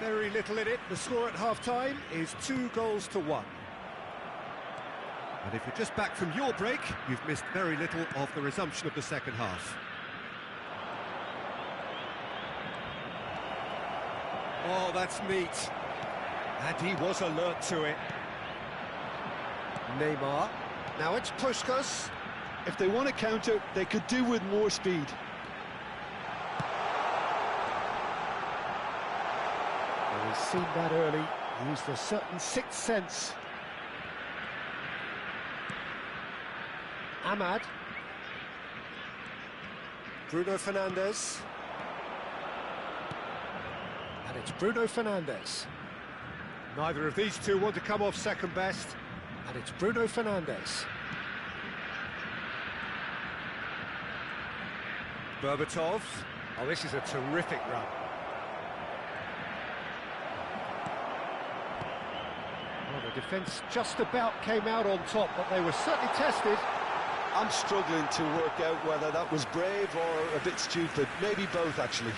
Very little in it. The score at half-time is 2-1. And if you're just back from your break, you've missed very little of the resumption of the second half. Oh, that's neat. And he was alert to it. Neymar. Now it's Puskás. If they want to counter, they could do with more speed. Well, he's seen that early, used a certain sixth sense. Amad. Bruno Fernandes. And it's Bruno Fernandes. Neither of these two want to come off second best. And it's Bruno Fernandes. Berbatov. Oh, this is a terrific run. Well, the defence just about came out on top, but they were certainly tested. I'm struggling to work out whether that was brave or a bit stupid. Maybe both, actually.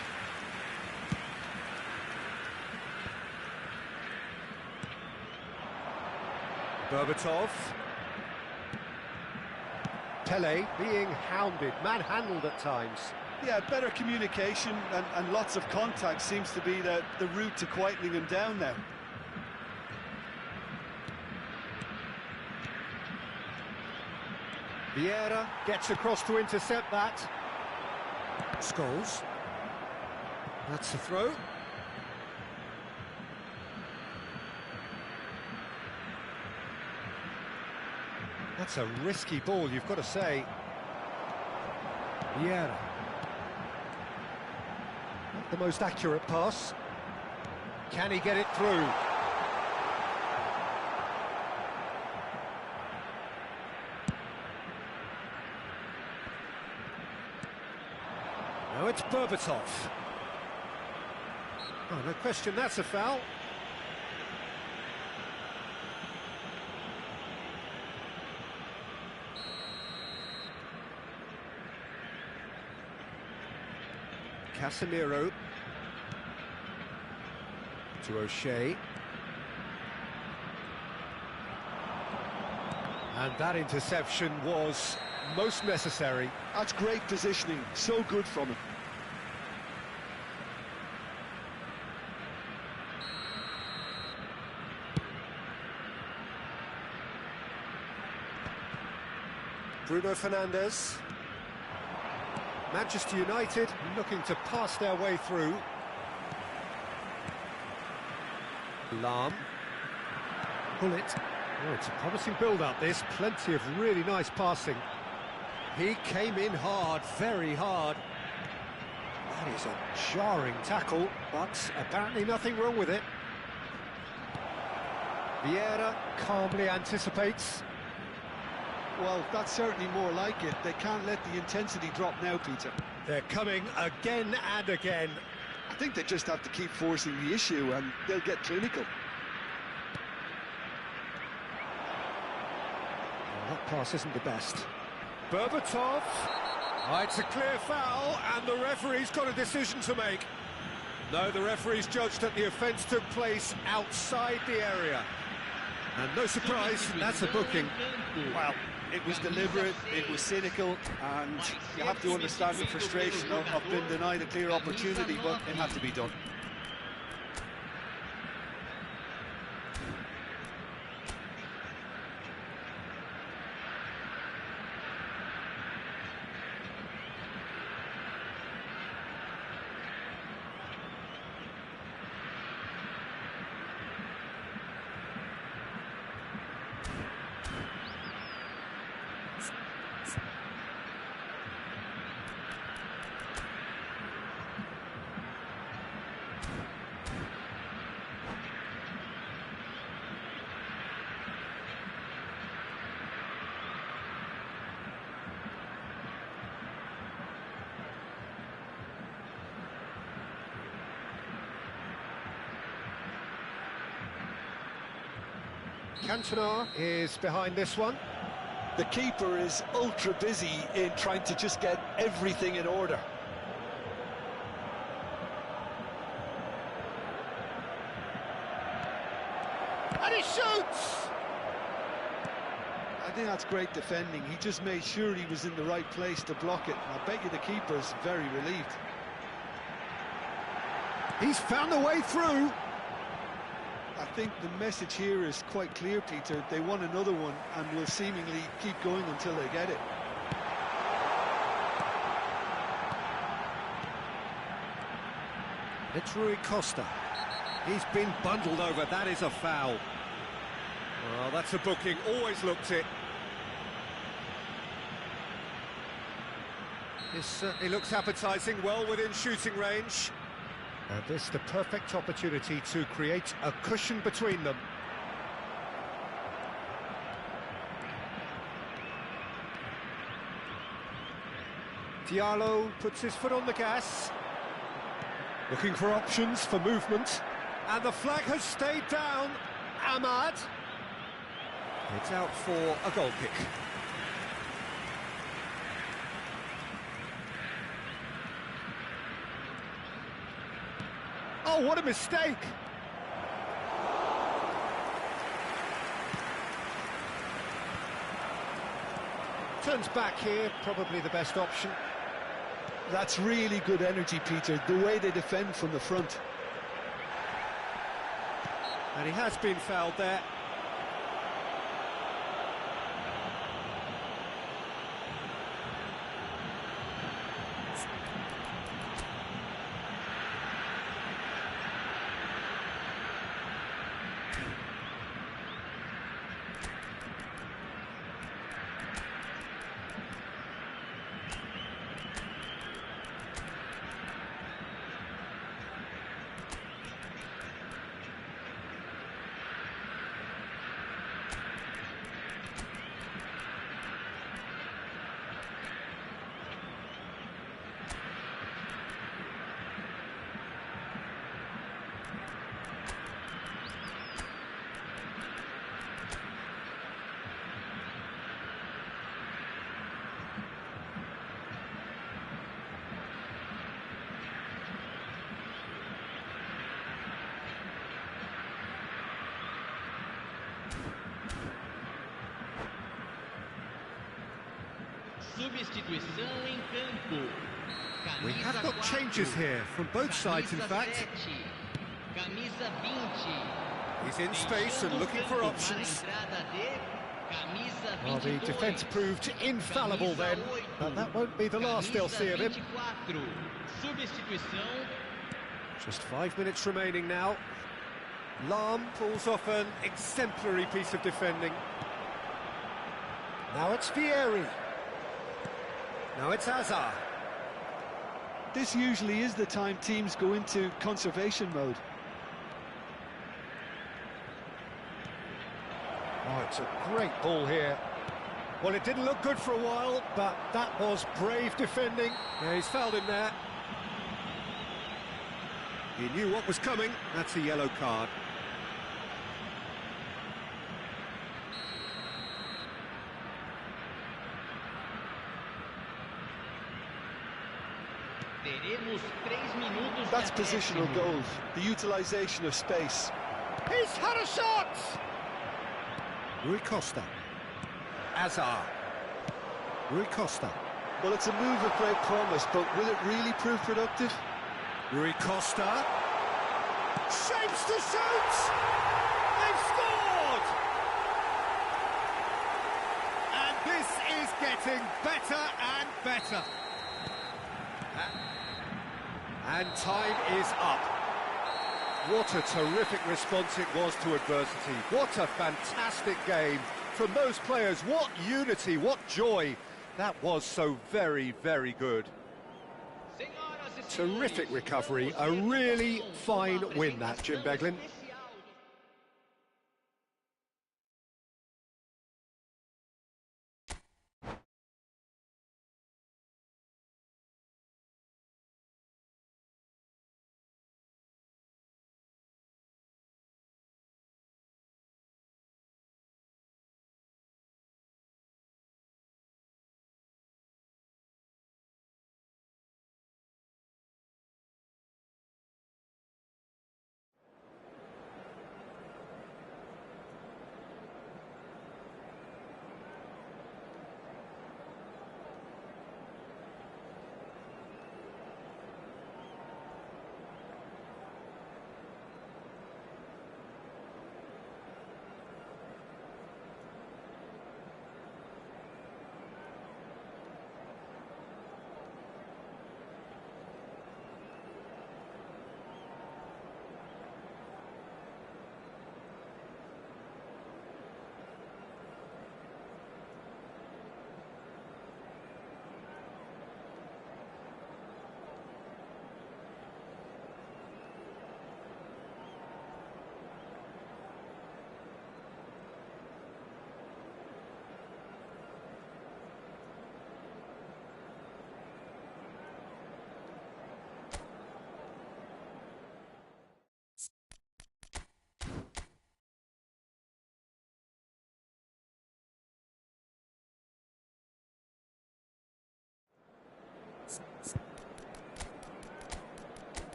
Berbatov. Pele being hounded, manhandled at times. Yeah, better communication and lots of contact seems to be the route to quietening him down now. Vieira gets across to intercept that. Scholes. That's the throw. That's a risky ball, you've got to say. Vieira. Not the most accurate pass. Can he get it through? Now it's Berbatov. Oh, no question, that's a foul. Casemiro to O'Shea. And that interception was most necessary. That's great positioning, so good from him. Bruno Fernandes. Manchester United looking to pass their way through. Lahm. Bullet. Oh, it's a promising build-up, this. Plenty of really nice passing. He came in hard, very hard. That is a jarring tackle, but apparently nothing wrong with it. Vieira calmly anticipates. Well, that's certainly more like it. They can't let the intensity drop now, Peter. They're coming again and again. I think they just have to keep forcing the issue and they'll get clinical. Well, that pass isn't the best. Berbatov. Oh, it's a clear foul and the referee's got a decision to make. No, the referee's judged that the offence took place outside the area. And no surprise, that's a booking. Well, it was deliberate, it was cynical, and you have to understand the frustration of being denied a clear opportunity, but it had to be done. Cantona is behind this one. The keeper is ultra busy in trying to just get everything in order. And he shoots! I think that's great defending. He just made sure he was in the right place to block it. I bet you the keeper's very relieved. He's found a way through. I think the message here is quite clear, Peter. They want another one and will seemingly keep going until they get it. It's Rui Costa. He's been bundled over. That is a foul. Well, that's a booking. Always looked it. This certainly looks appetising, well within shooting range. And this the perfect opportunity to create a cushion between them. Diallo puts his foot on the gas. Looking for options for movement. And the flag has stayed down. Ahmad. It's out for a goal kick. Oh, what a mistake! Turns back here, probably the best option. That's really good energy, Peter, the way they defend from the front. And he has been fouled there. Substituição em campo. We have got changes here from both sides, in fact. Camisa 20. He's in space and looking for options. Well, the defence proved infallible then, but that won't be the last they'll see of him. Just 5 minutes remaining now. Lahm pulls off an exemplary piece of defending. Now it's Vieri. Now it's Hazard. This usually is the time teams go into conservation mode. Oh, it's a great ball here. Well, it didn't look good for a while, but that was brave defending. Yeah, he's fouled him there. He knew what was coming. That's a yellow card. That's positional goals, the utilisation of space. He's had a shot! Rui Costa. Hazard. Rui Costa. Well, it's a move of great promise, but will it really prove productive? Rui Costa. Shapes to shoot! They've scored! And this is getting better and better. And time is up. What a terrific response it was to adversity. What a fantastic game from those players. What unity, what joy. That was so very, very good. Terrific recovery. A really fine win, that, Jim Beglin.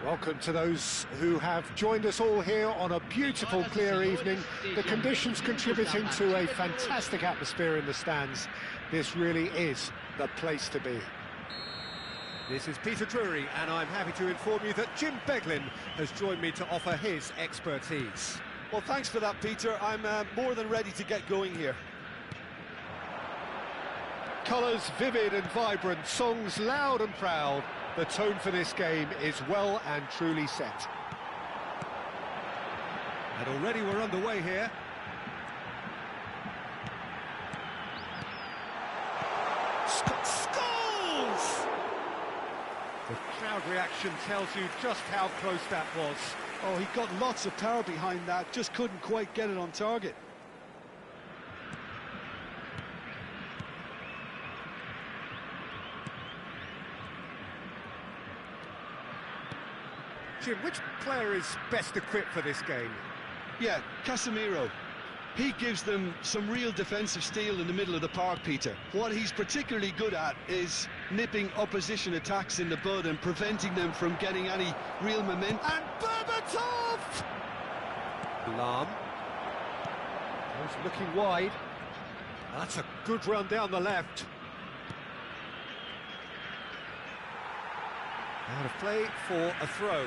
Welcome to those who have joined us all here on a beautiful, clear evening. The conditions contributing to a fantastic atmosphere in the stands. This really is the place to be. This is Peter Drury, and I'm happy to inform you that Jim Beglin has joined me to offer his expertise. Well, thanks for that, Peter. I'm more than ready to get going here. Colours vivid and vibrant, songs loud and proud. The tone for this game is well and truly set. And already we're underway here. Scholes! The crowd reaction tells you just how close that was. Oh, he got lots of power behind that, just couldn't quite get it on target. Jim, which player is best equipped for this game? Yeah, Casemiro. He gives them some real defensive steel in the middle of the park, Peter. What he's particularly good at is nipping opposition attacks in the bud and preventing them from getting any real momentum. And Berbatov! Lahm. He's looking wide. That's a good run down the left. Out of play for a throw.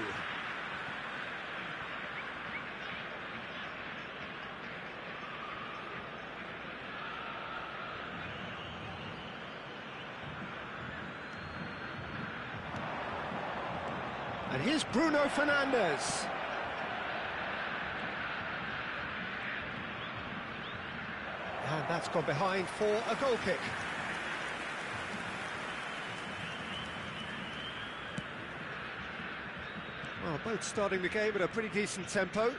And here's Bruno Fernandes. And that's gone behind for a goal kick. Well, both starting the game at a pretty decent tempo.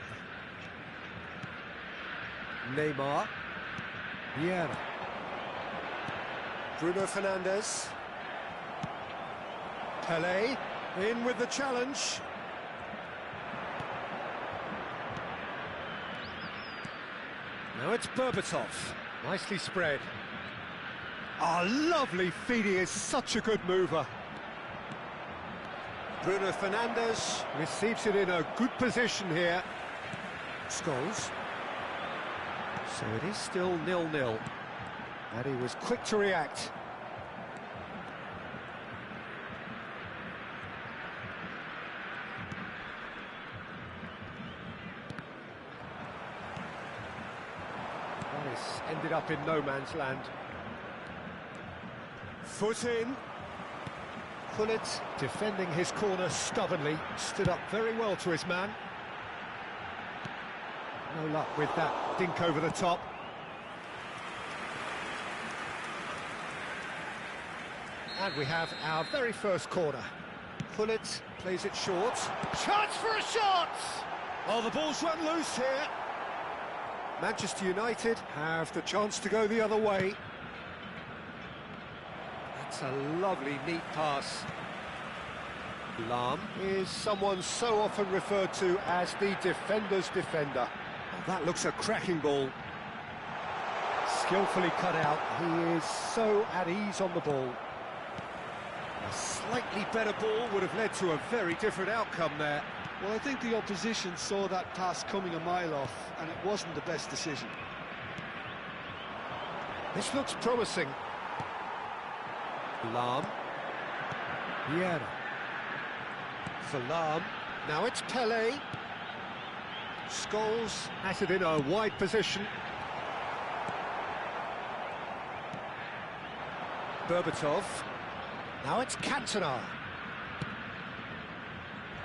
Neymar. Vieira. Bruno Fernandes. Pelé in with the challenge. Now it's Berbatov. Nicely spread. Ah, lovely feed. He is such a good mover. Bruno Fernandes receives it in a good position here. Scholes. So it is still 0-0. And he was quick to react. This ended up in no man's land. Foot in. Gullit defending his corner stubbornly, stood up very well to his man. No luck with that dink over the top. And we have our very first corner. Gullit plays it short. Chance for a shot! Oh, the ball's run loose here. Manchester United have the chance to go the other way. That's a lovely, neat pass. Lahm is someone so often referred to as the defender's defender. Oh, that looks a cracking ball. Skillfully cut out. He is so at ease on the ball. A slightly better ball would have led to a very different outcome there. Well, I think the opposition saw that pass coming a mile off, and it wasn't the best decision. This looks promising. Lahm. Vieira. For Lahm. Now it's Pelé. Scholes has it in a wide position. Berbatov. Now it's Cantona.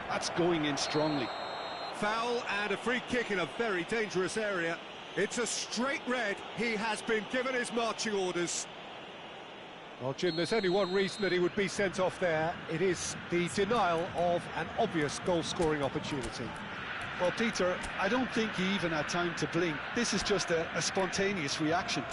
That's going in strongly. Foul and a free kick in a very dangerous area. It's a straight red. He has been given his marching orders. Well, Jim, there's only one reason that he would be sent off there. It is the denial of an obvious goal-scoring opportunity. Well, Peter, I don't think he even had time to blink. This is just a spontaneous reaction.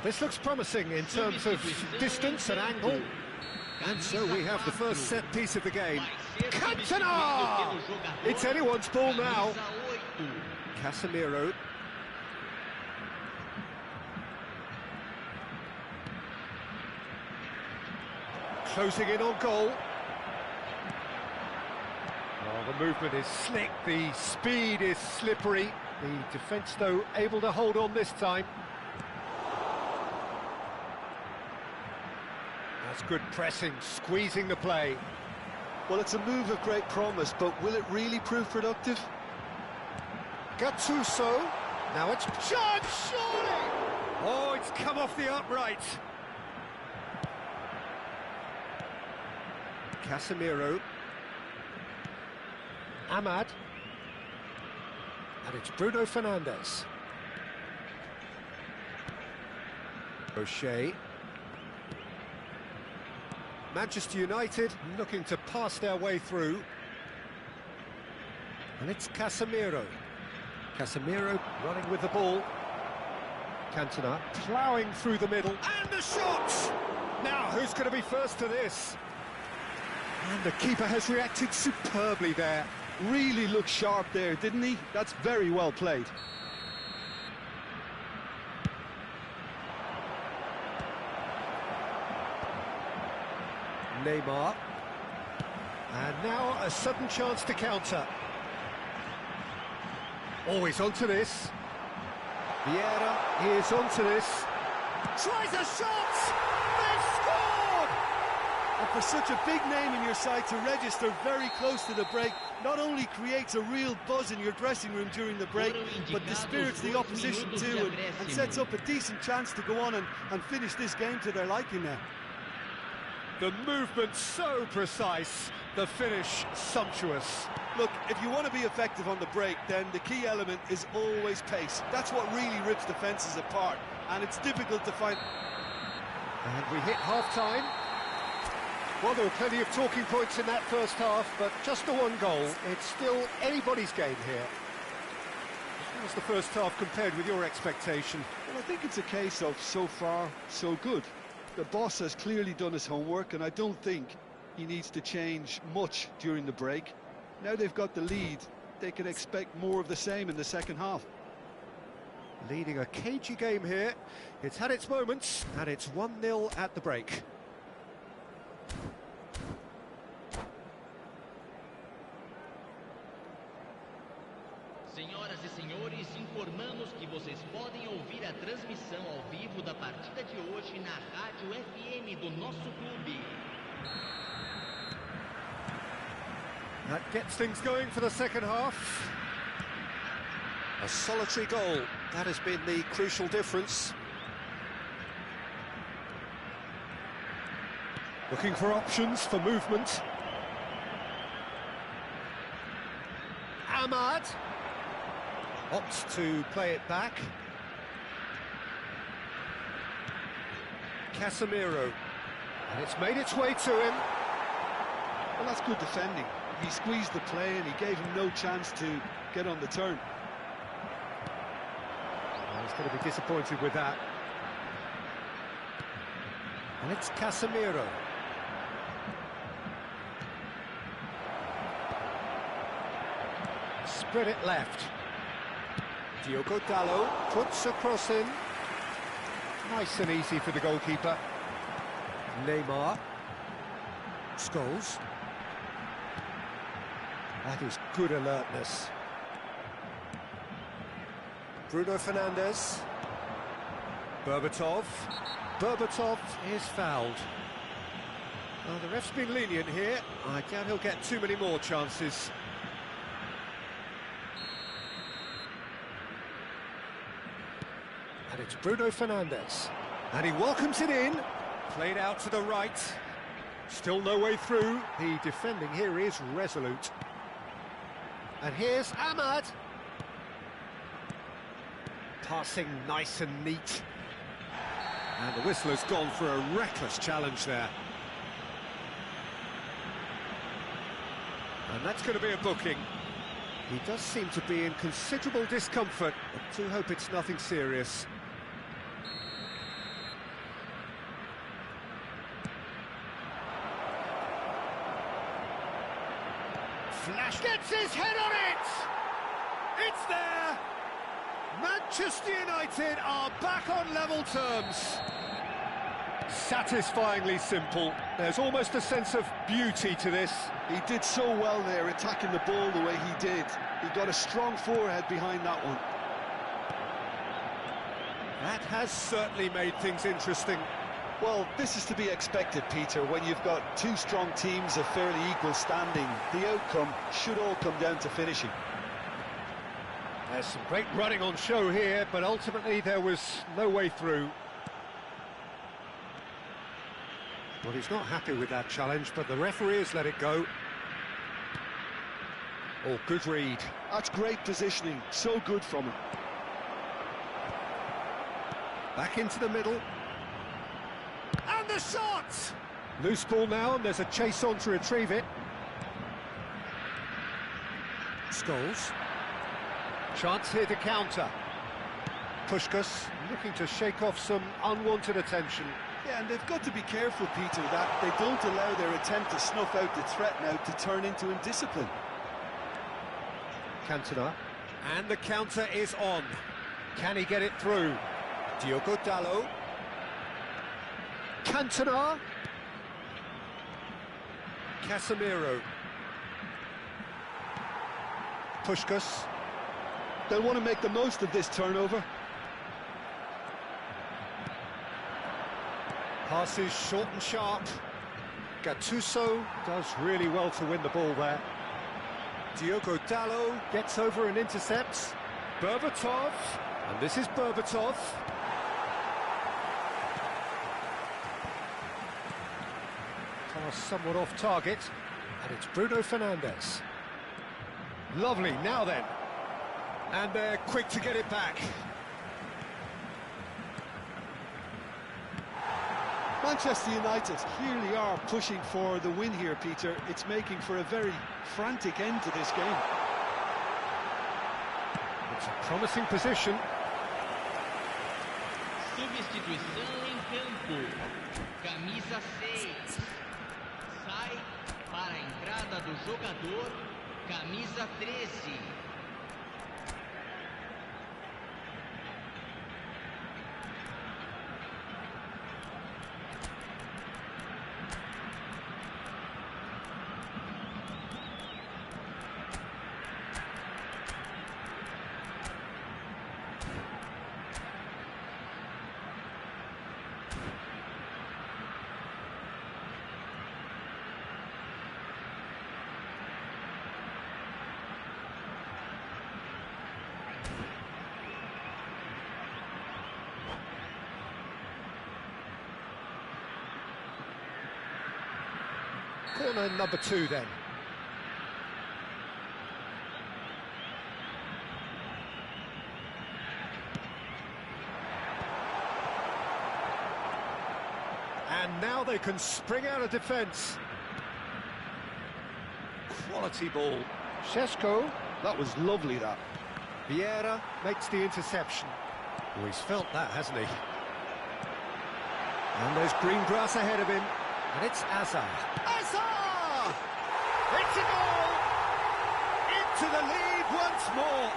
Well, this looks promising in terms of distance and angle. And so we have the first set piece of the game. Cantona! It's anyone's ball now. Casemiro. Closing in on goal. Oh, the movement is slick, the speed is slippery. The defence, though, able to hold on this time. That's good pressing, squeezing the play. Well, it's a move of great promise, but will it really prove productive? Gattuso. Now it's John, surely! Oh, it's come off the upright. Casemiro. Ahmad. And it's Bruno Fernandes. O'Shea. Manchester United looking to pass their way through. And it's Casemiro. Casemiro running with the ball. Cantona ploughing through the middle. And the shot! Now, who's going to be first to this? And the keeper has reacted superbly there. Really looked sharp there, didn't he? That's very well played. Neymar. And now a sudden chance to counter. Always onto this. Vieira is onto this. Tries a shot! They've scored! And for such a big name in your side to register very close to the break, not only creates a real buzz in your dressing room during the break, but dispirits the opposition too, and sets up a decent chance to go on and finish this game to their liking now. The movement so precise, the finish sumptuous. Look, if you want to be effective on the break, then the key element is always pace. That's what really rips defences apart, and it's difficult to find. And we hit half-time. Well, there were plenty of talking points in that first half, but just the one goal. It's still anybody's game here. How was the first half compared with your expectation? Well, I think it's a case of so far, so good. The boss has clearly done his homework, and I don't think he needs to change much during the break. Now they've got the lead, they can expect more of the same in the second half. Leading a cagey game here. It's had its moments, and it's 1-0 at the break. Senhoras e senhores, informamos que vocês podem ouvir a transmissão ao vivo da partida de hoje na Rádio FM do nosso clube. That gets things going for the second half. A solitary goal, that has been the crucial difference. Looking for options for movement. Ahmad opts to play it back. Casemiro, and it's made its way to him. Well, that's good defending. He squeezed the play and he gave him no chance to get on the turn. Well, he's going to be disappointed with that. And it's Casemiro. Spread it left. Diogo Dalot puts a cross in. Nice and easy for the goalkeeper. Neymar. Scholes. That is good alertness. Bruno Fernandes. Berbatov. Berbatov is fouled. Well, the ref's been lenient here. I doubt he'll get too many more chances. And it's Bruno Fernandes. And he welcomes it in. Played out to the right. Still no way through. The defending here is resolute. And here's Ahmad. Passing nice and neat. And the whistle has gone for a reckless challenge there. And that's going to be a booking. He does seem to be in considerable discomfort, but do hope it's nothing serious. Flash gets his head on it! It's there! Manchester United are back on level terms. Satisfyingly simple. There's almost a sense of beauty to this. He did so well there, attacking the ball the way he did. He got a strong forehead behind that one. That has certainly made things interesting. Well, this is to be expected, Peter. When you've got two strong teams of fairly equal standing, the outcome should all come down to finishing. There's some great running on show here, but ultimately there was no way through. Well, he's not happy with that challenge, but the referee has let it go. Oh, good read. That's great positioning, so good from him. Back into the middle. And the shot! Loose ball now, and there's a chase on to retrieve it. Scholes. Chance here to counter. Puskás looking to shake off some unwanted attention. Yeah, and they've got to be careful, Peter, that they don't allow their attempt to snuff out the threat now to turn into indiscipline. Cantona. And the counter is on. Can he get it through? Diogo Dalot. Cantona. Casemiro. Puskás. They'll want to make the most of this turnover. Passes short and sharp. Gattuso does really well to win the ball there. Diogo Dalot gets over and intercepts. Berbatov, and this is Berbatov. Pass somewhat off target, and it's Bruno Fernandes. Lovely, now then. And they're quick to get it back. Manchester United clearly are pushing for the win here, Peter. It's making for a very frantic end to this game. It's a promising position. Substituição em campo. Camisa 6. Sai para a entrada do jogador. Camisa 13. Corner number 2 then. And now they can spring out of defence. Quality ball. Šeško. That was lovely, that. Vieira makes the interception. Oh, he's felt that, hasn't he? And there's green grass ahead of him. And it's Hazard. Hazard! It's a goal! Into the lead once more.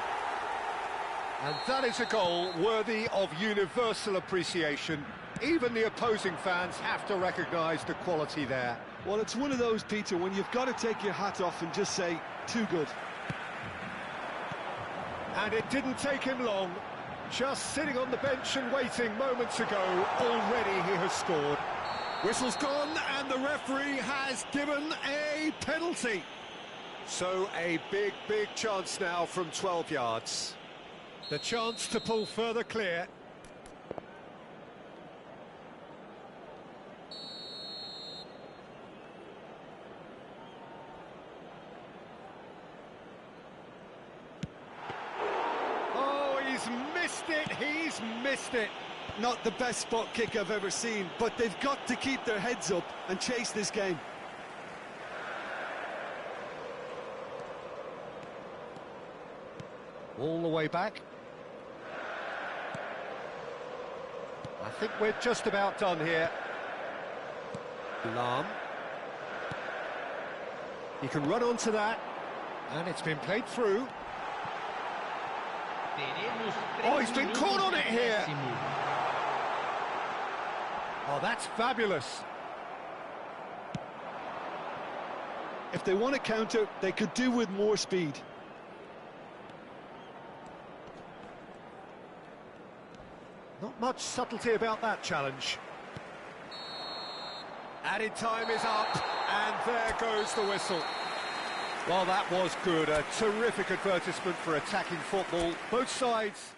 And that is a goal worthy of universal appreciation. Even the opposing fans have to recognise the quality there. Well, it's one of those, Peter, when you've got to take your hat off and just say, too good. And it didn't take him long. Just sitting on the bench and waiting moments ago, already he has scored. Whistle's gone, and the referee has given a penalty. So a big, big chance now from 12 yards. The chance to pull further clear. Oh, he's missed it, he's missed it. Not the best spot kick I've ever seen, but they've got to keep their heads up and chase this game. All the way back. I think we're just about done here. Lahm. He can run onto that. And it's been played through. Oh, he's been caught on it here. Oh, that's fabulous. If they want to counter, they could do with more speed. Not much subtlety about that challenge. Added time is up, and there goes the whistle. Well, that was good. A terrific advertisement for attacking football. Both sides.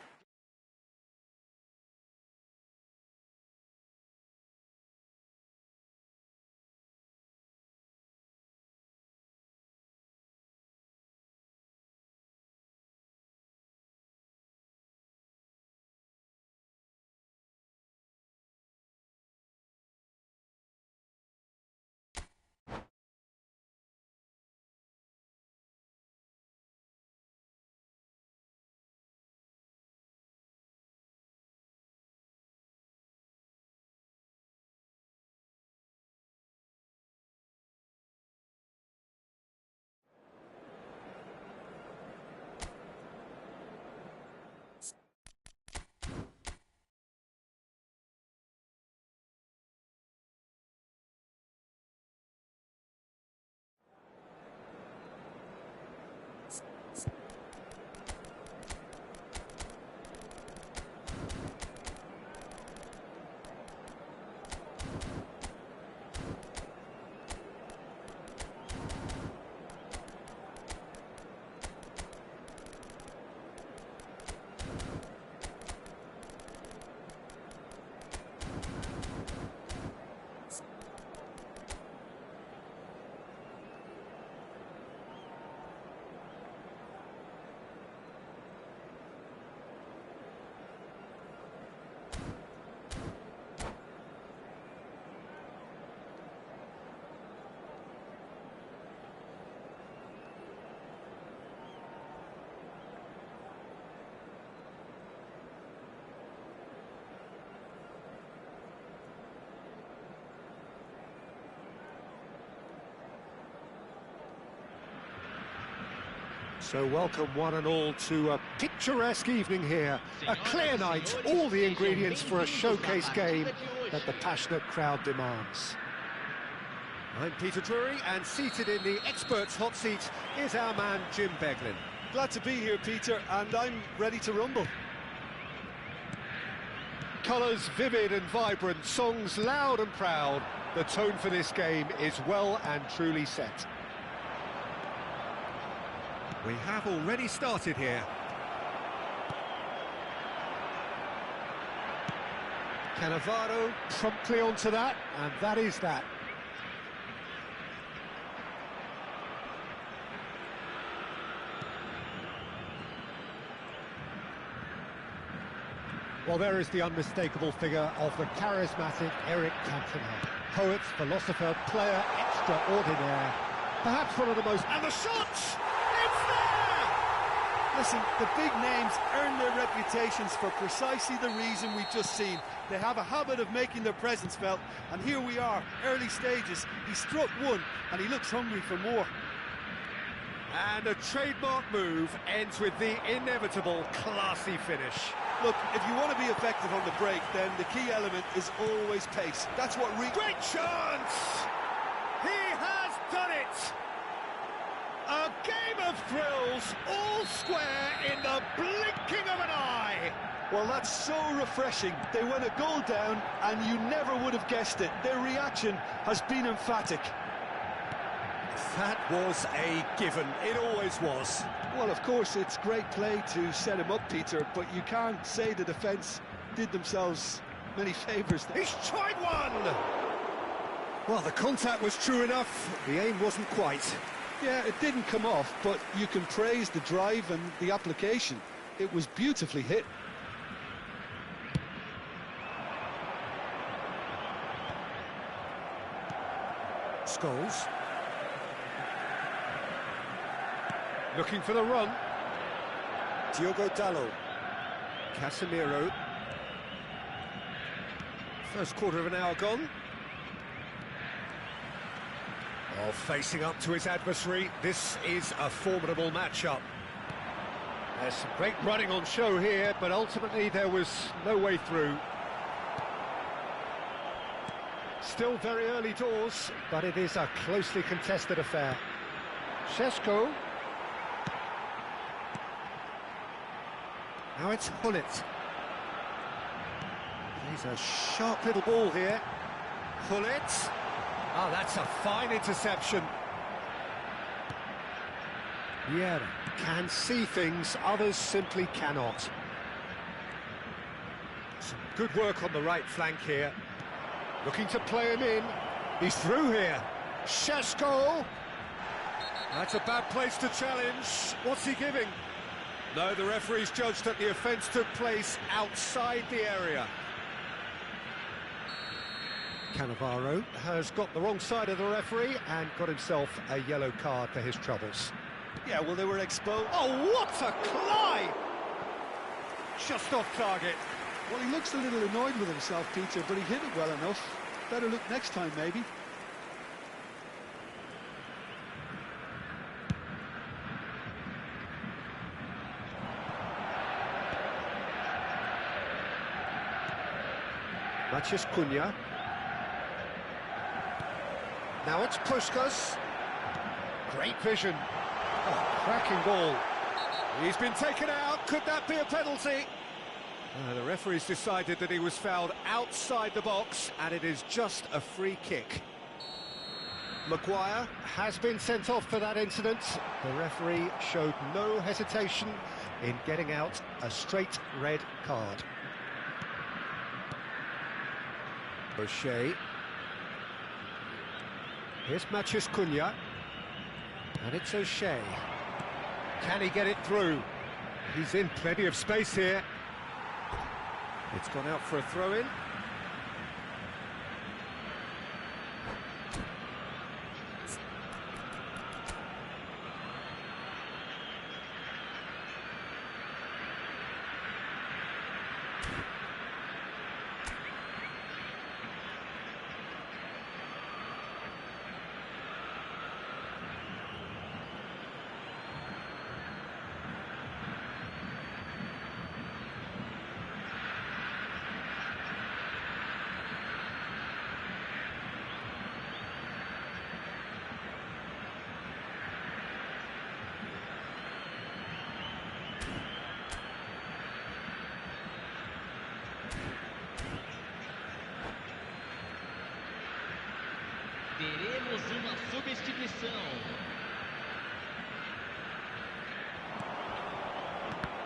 So welcome one and all to a picturesque evening here. A clear night, all the ingredients for a showcase game that the passionate crowd demands. I'm Peter Drury, and seated in the experts' hot seat is our man Jim Beglin. Glad to be here, Peter, and I'm ready to rumble. Colours vivid and vibrant, songs loud and proud. The tone for this game is well and truly set. We have already started here. Cannavaro promptly onto that, and that is that. Well, there is the unmistakable figure of the charismatic Eric Cantona. Poet, philosopher, player extraordinaire. Perhaps one of the most... And the shots! Listen, the big names earn their reputations for precisely the reason we've just seen. They have a habit of making their presence felt, and here we are, early stages. He struck one, and he looks hungry for more. And a trademark move ends with the inevitable classy finish. Look, if you want to be effective on the break, then the key element is always pace. That's what Great chance! He has done it! A game of thrills, all square in the blinking of an eye. Well, that's so refreshing. They went a goal down, and you never would have guessed it. Their reaction has been emphatic. That was a given. It always was. Well, of course, it's great play to set him up, Peter, but you can't say the defence did themselves many favours. He's tried one! Well, the contact was true enough. The aim wasn't quite. Yeah, it didn't come off, but you can praise the drive and the application. It was beautifully hit. Scholes. Looking for the run. Diogo Dalot. Casemiro. First quarter of an hour gone. Well, facing up to his adversary, this is a formidable matchup. There's some great running on show here, but ultimately there was no way through. Still very early doors, but it is a closely contested affair. Šeško. Now it's Hullet. He's a sharp little ball here. Hullet. Oh, that's a fine interception. Vieira can see things, others simply cannot. Some good work on the right flank here. Looking to play him in. He's through here. Šeško. That's a bad place to challenge. What's he giving? No, the referee's judged that the offence took place outside the area. Cannavaro has got the wrong side of the referee and got himself a yellow card for his troubles. Yeah, well, they were exposed. Oh, what a climb! Just off target. Well, he looks a little annoyed with himself, Peter, but he hit it well enough. Better look next time, maybe. Maciej Cunha. Now it's Puskás. Great vision. Oh, cracking ball. He's been taken out. Could that be a penalty? The referee's decided that he was fouled outside the box, and it is just a free kick. Maguire has been sent off for that incident. The referee showed no hesitation in getting out a straight red card. O'Shea. Here's Maciej Cunha. And it's O'Shea. Can he get it through? He's in plenty of space here. It's gone out for a throw-in. Teremos uma substituição.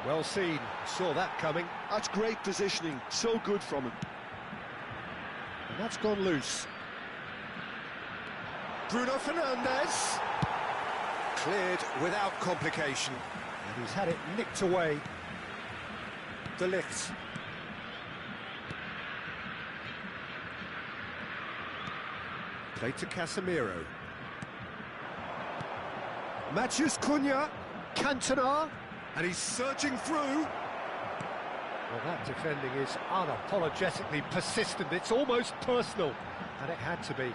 Well seen, saw that coming. That's great positioning, so good from him. And that's gone loose. Bruno Fernandes. Cleared without complication. And he's had it nicked away. De Ligt. Played to Casemiro. Maciej Cunha. Cantona. And he's surging through. Well, that defending is unapologetically persistent. It's almost personal. And it had to be.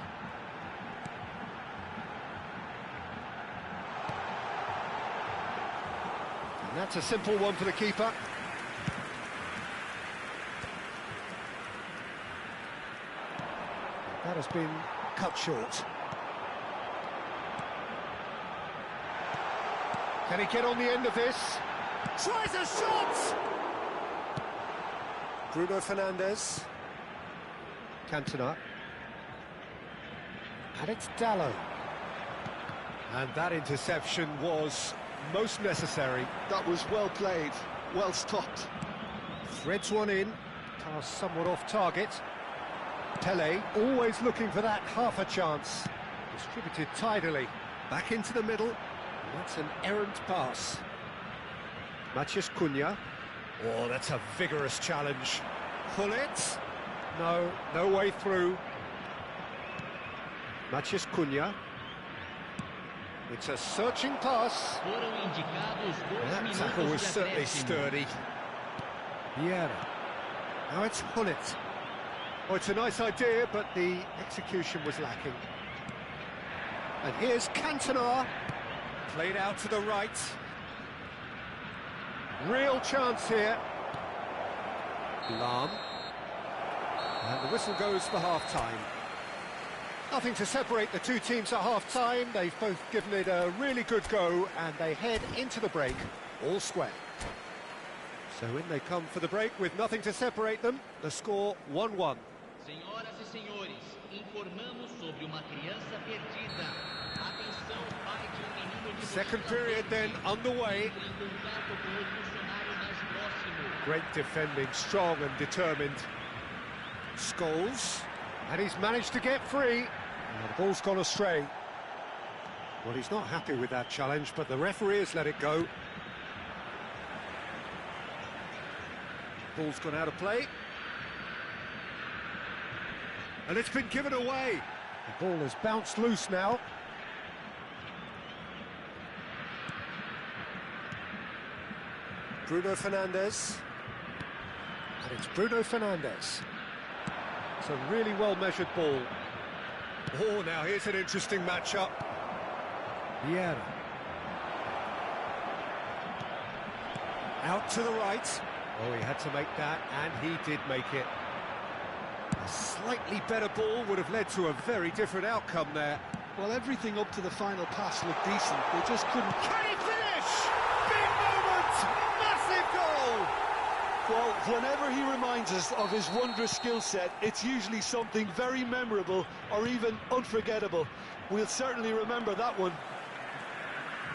And that's a simple one for the keeper. That has been cut short. Can he get on the end of this? Tries a shot! Bruno Fernandes. Cantona. And it's Dalot. And that interception was most necessary. That was well played, well stopped. Threads one in, pass somewhat off target. Pele always looking for that half a chance. Distributed tidily, back into the middle. And that's an errant pass. Maciej Cunha. Oh, that's a vigorous challenge. Hullet. No way through. Maciej Cunha. It's a searching pass. Foram indicados 2 That minutos tackle was de certainly acréscimo. sturdy. Vieira. Now it's Hullet. Oh, it's a nice idea, but the execution was lacking. And here's Cantona. Played out to the right. Real chance here. Lahm. And the whistle goes for half-time. Nothing to separate the two teams at half-time. They've both given it a really good go, and they head into the break all square. So in they come for the break with nothing to separate them. The score 1-1. Senhoras e senhores, informamos sobre uma criança perdida. Atenção, pai de menino de Second period then underway. Entre em contato com o funcionário mais próximo. Great defending, strong and determined. Scholes, and he's managed to get free. And the ball's gone astray. Well, he's not happy with that challenge, but the referee has let it go. Ball's gone out of play. And it's been given away. The ball has bounced loose now. Bruno Fernandes. And it's Bruno Fernandes. It's a really well-measured ball. Oh, now here's an interesting matchup. Vieira. Out to the right. Oh, he had to make that, and he did make it. A slightly better ball would have led to a very different outcome there. Well, everything up to the final pass looked decent. They just couldn't... Can he finish? Big moment! Massive goal! Well, whenever he reminds us of his wondrous skill set, it's usually something very memorable or even unforgettable. We'll certainly remember that one.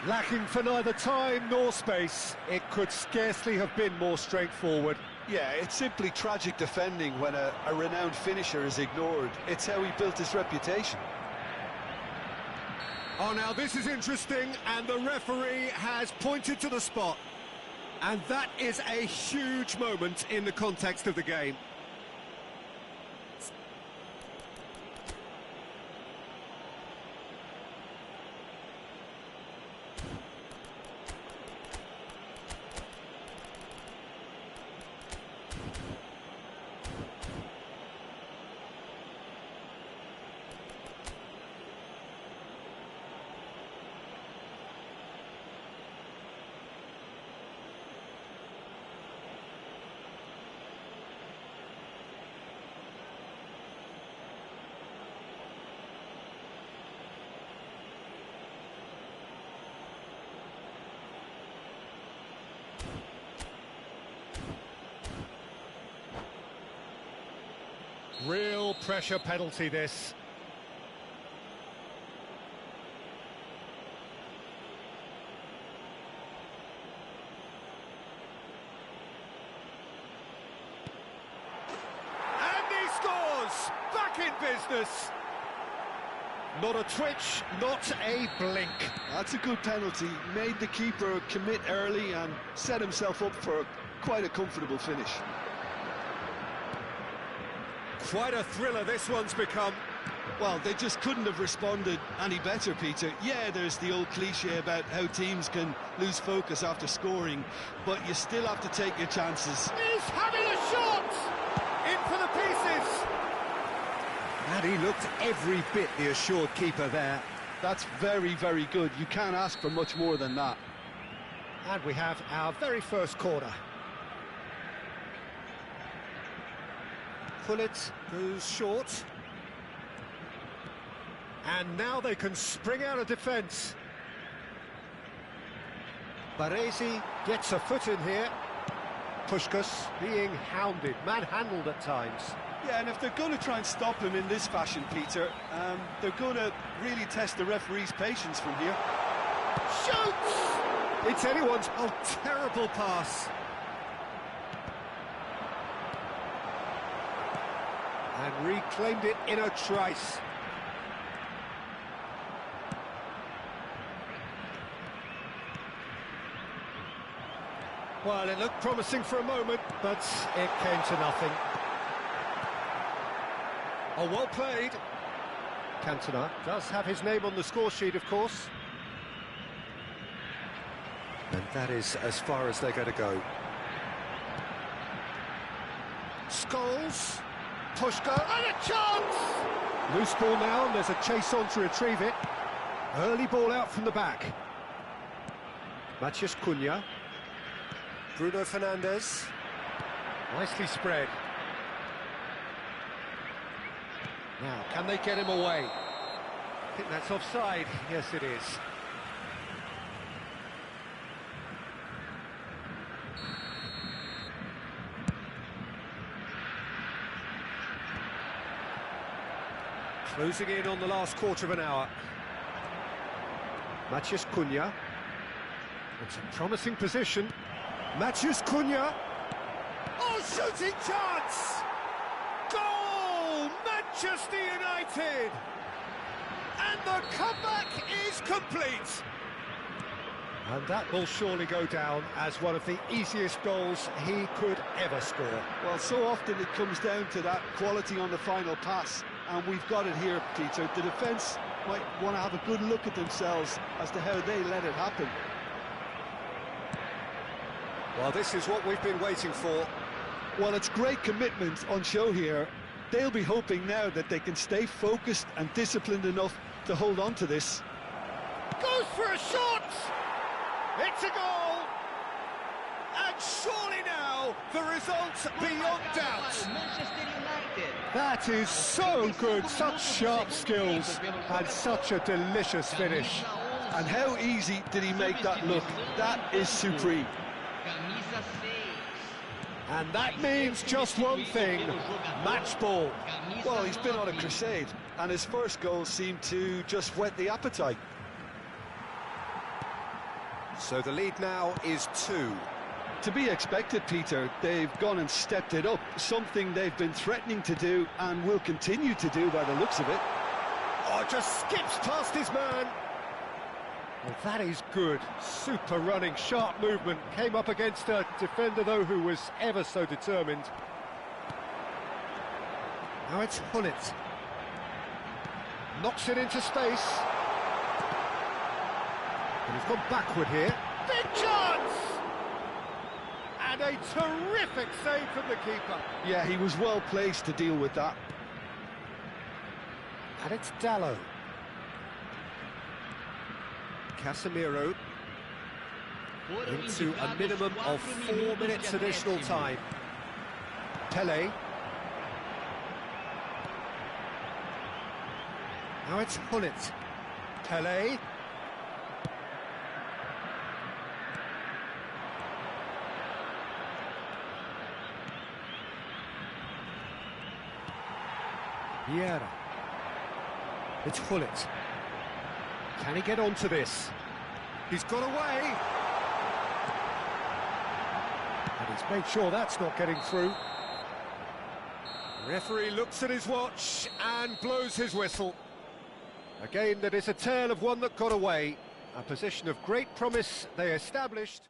Lacking for neither time nor space, it could scarcely have been more straightforward. Yeah, it's simply tragic defending when a renowned finisher is ignored. It's how he built his reputation. Oh, now this is interesting, and the referee has pointed to the spot. And that is a huge moment in the context of the game. Real pressure penalty, this. And he scores! Back in business! Not a twitch, not a blink. That's a good penalty. Made the keeper commit early and set himself up for quite a comfortable finish. Quite a thriller this one's become. Well, they just couldn't have responded any better, Peter. Yeah, there's the old cliche about how teams can lose focus after scoring, but you still have to take your chances. He's having a shot! In for the pieces! And he looked every bit the assured keeper there. That's very, very good. You can't ask for much more than that. And we have our very first corner. Pullet goes short. And now they can spring out of defence. Baresi gets a foot in here. Puskás being hounded, manhandled at times. Yeah, and if they're going to try and stop him in this fashion, Peter, they're going to really test the referee's patience from here. Shoots! It's anyone's... Oh, terrible pass. And reclaimed it in a trice. Well, it looked promising for a moment, but it came to nothing. Oh, well played. Cantona does have his name on the score sheet, of course. And that is as far as they're going to go. Scholes. Puskás, and a chance! Loose ball now, and there's a chase on to retrieve it. Early ball out from the back. Matheus Cunha. Bruno Fernandes. Nicely spread. Now, can they get him away? I think that's offside. Yes, it is. Closing in on the last quarter of an hour. Matheus Cunha. It's a promising position. Matheus Cunha. Oh, shooting chance! Goal! Manchester United! And the comeback is complete! And that will surely go down as one of the easiest goals he could ever score. Well, so often it comes down to that quality on the final pass, and we've got it here, Peter. The defence might want to have a good look at themselves as to how they let it happen. Well, this is what we've been waiting for. Well, it's great commitment on show here. They'll be hoping now that they can stay focused and disciplined enough to hold on to this. Goes for a shot! It's a goal! And surely now, the result's beyond doubt. Manchester United. That is so good, such sharp skills, and such a delicious finish. And how easy did he make that look? That is supreme. Camisa 6. And that means just one thing, match ball. Well, he's been on a crusade, and his first goal seemed to just whet the appetite. So the lead now is 2. To be expected, Peter. They've gone and stepped it up, something they've been threatening to do and will continue to do by the looks of it. Oh, just skips past his man. Well, that is good. Super running, sharp movement. Came up against a defender, though, who was ever so determined. Now it's Gullit. Knocks it into space. And he's gone backward here. Big chance! And a terrific save from the keeper. Yeah, he was well placed to deal with that. And it's Dalot. Casemiro into a minimum of 4 minutes additional time. Pele. Now it's Gullit. Pele. Vieira. It's Gullit. Can he get onto this? He's got away. And he's made sure that's not getting through. Referee looks at his watch and blows his whistle. Again, that is a tale of one that got away. A position of great promise they established.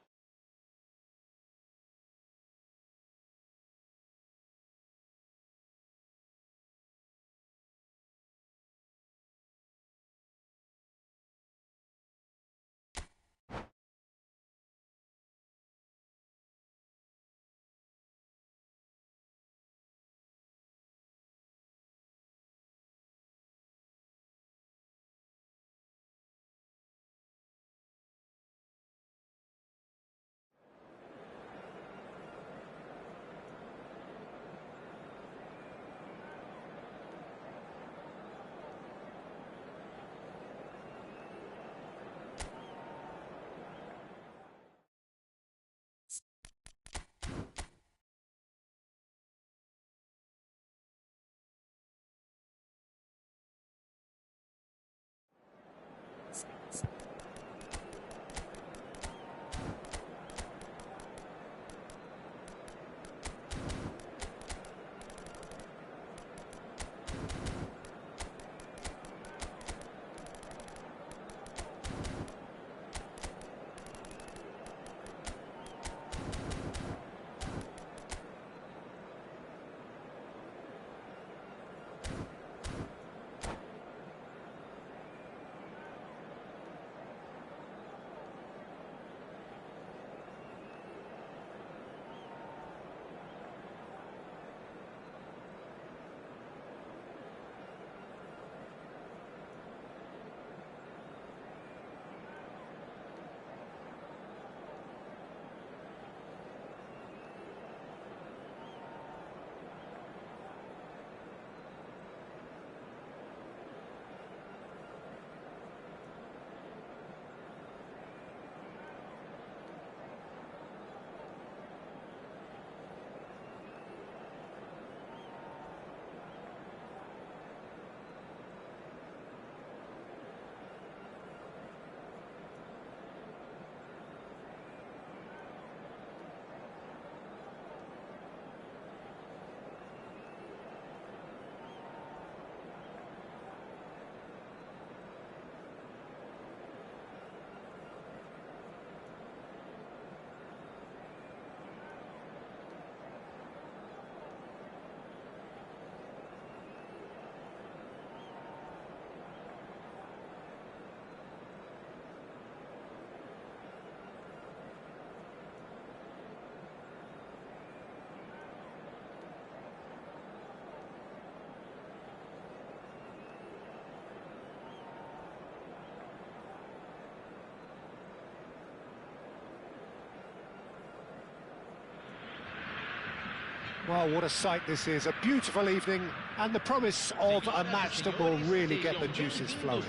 Well, what a sight this is. A beautiful evening and the promise of a match that will really get the juices flowing.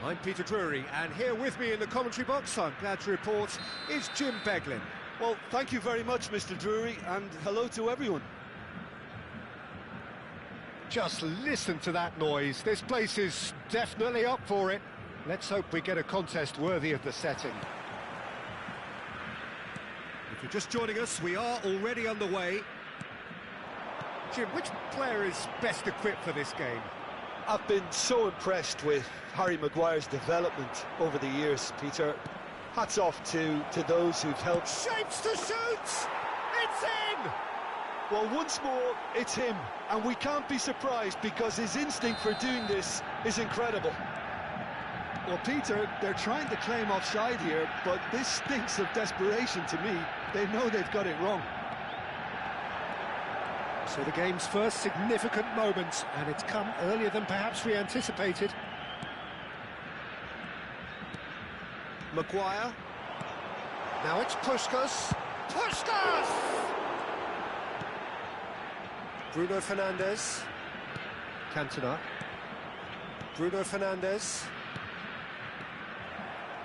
I'm Peter Drury, and here with me in the commentary box, I'm glad to report, is Jim Beglin. Well, thank you very much, Mr. Drury, and hello to everyone. Just listen to that noise. This place is definitely up for it. Let's hope we get a contest worthy of the setting. If you're just joining us, we are already underway. Jim, which player is best equipped for this game? I've been so impressed with Harry Maguire's development over the years, Peter. Hats off to those who've helped. Shapes to shoot! It's in! Well, once more, it's him, and we can't be surprised because his instinct for doing this is incredible. Well, Peter, they're trying to claim offside here, but this stinks of desperation to me. They know they've got it wrong. So the game's first significant moment, and it's come earlier than perhaps we anticipated. Maguire. Now it's Puskas. Puskas! Bruno Fernandes. Cantona. Bruno Fernandes.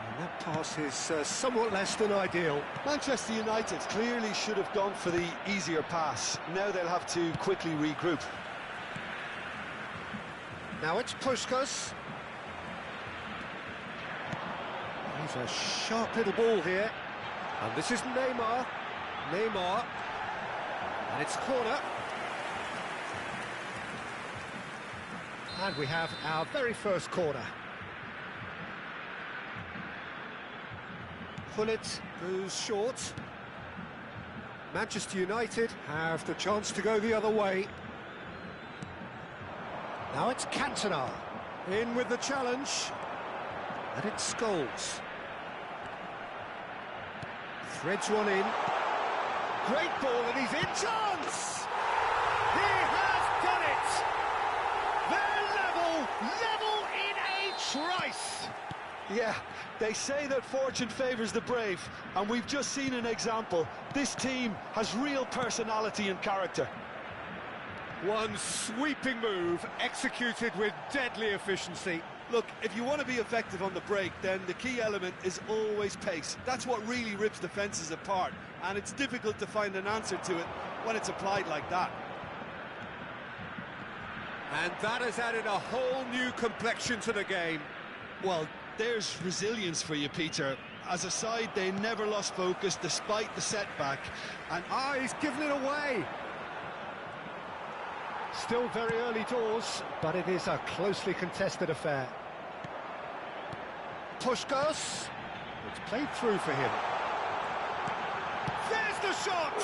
And that pass is somewhat less than ideal. Manchester United clearly should have gone for the easier pass. Now they'll have to quickly regroup. Now it's Puskas. He's a sharp little ball here. And this is Neymar. Neymar. And it's corner. And we have our very first corner. Gullit goes short. Manchester United have the chance to go the other way. Now it's Cantona. In with the challenge. And it's Scholes. Threads one in. Great ball, and he's in. Chance! He has done it! They're level in a trice! Yeah, they say that fortune favours the brave, and we've just seen an example. This team has real personality and character. One sweeping move, executed with deadly efficiency. Look, if you want to be effective on the break, then the key element is always pace. That's what really rips defences apart, and it's difficult to find an answer to it when it's applied like that. And that has added a whole new complexion to the game. Well, there's resilience for you, Peter. As a side, they never lost focus despite the setback. And he's given it away. Still very early doors, but it is a closely contested affair. Puskas. It's played through for him. There's the shot!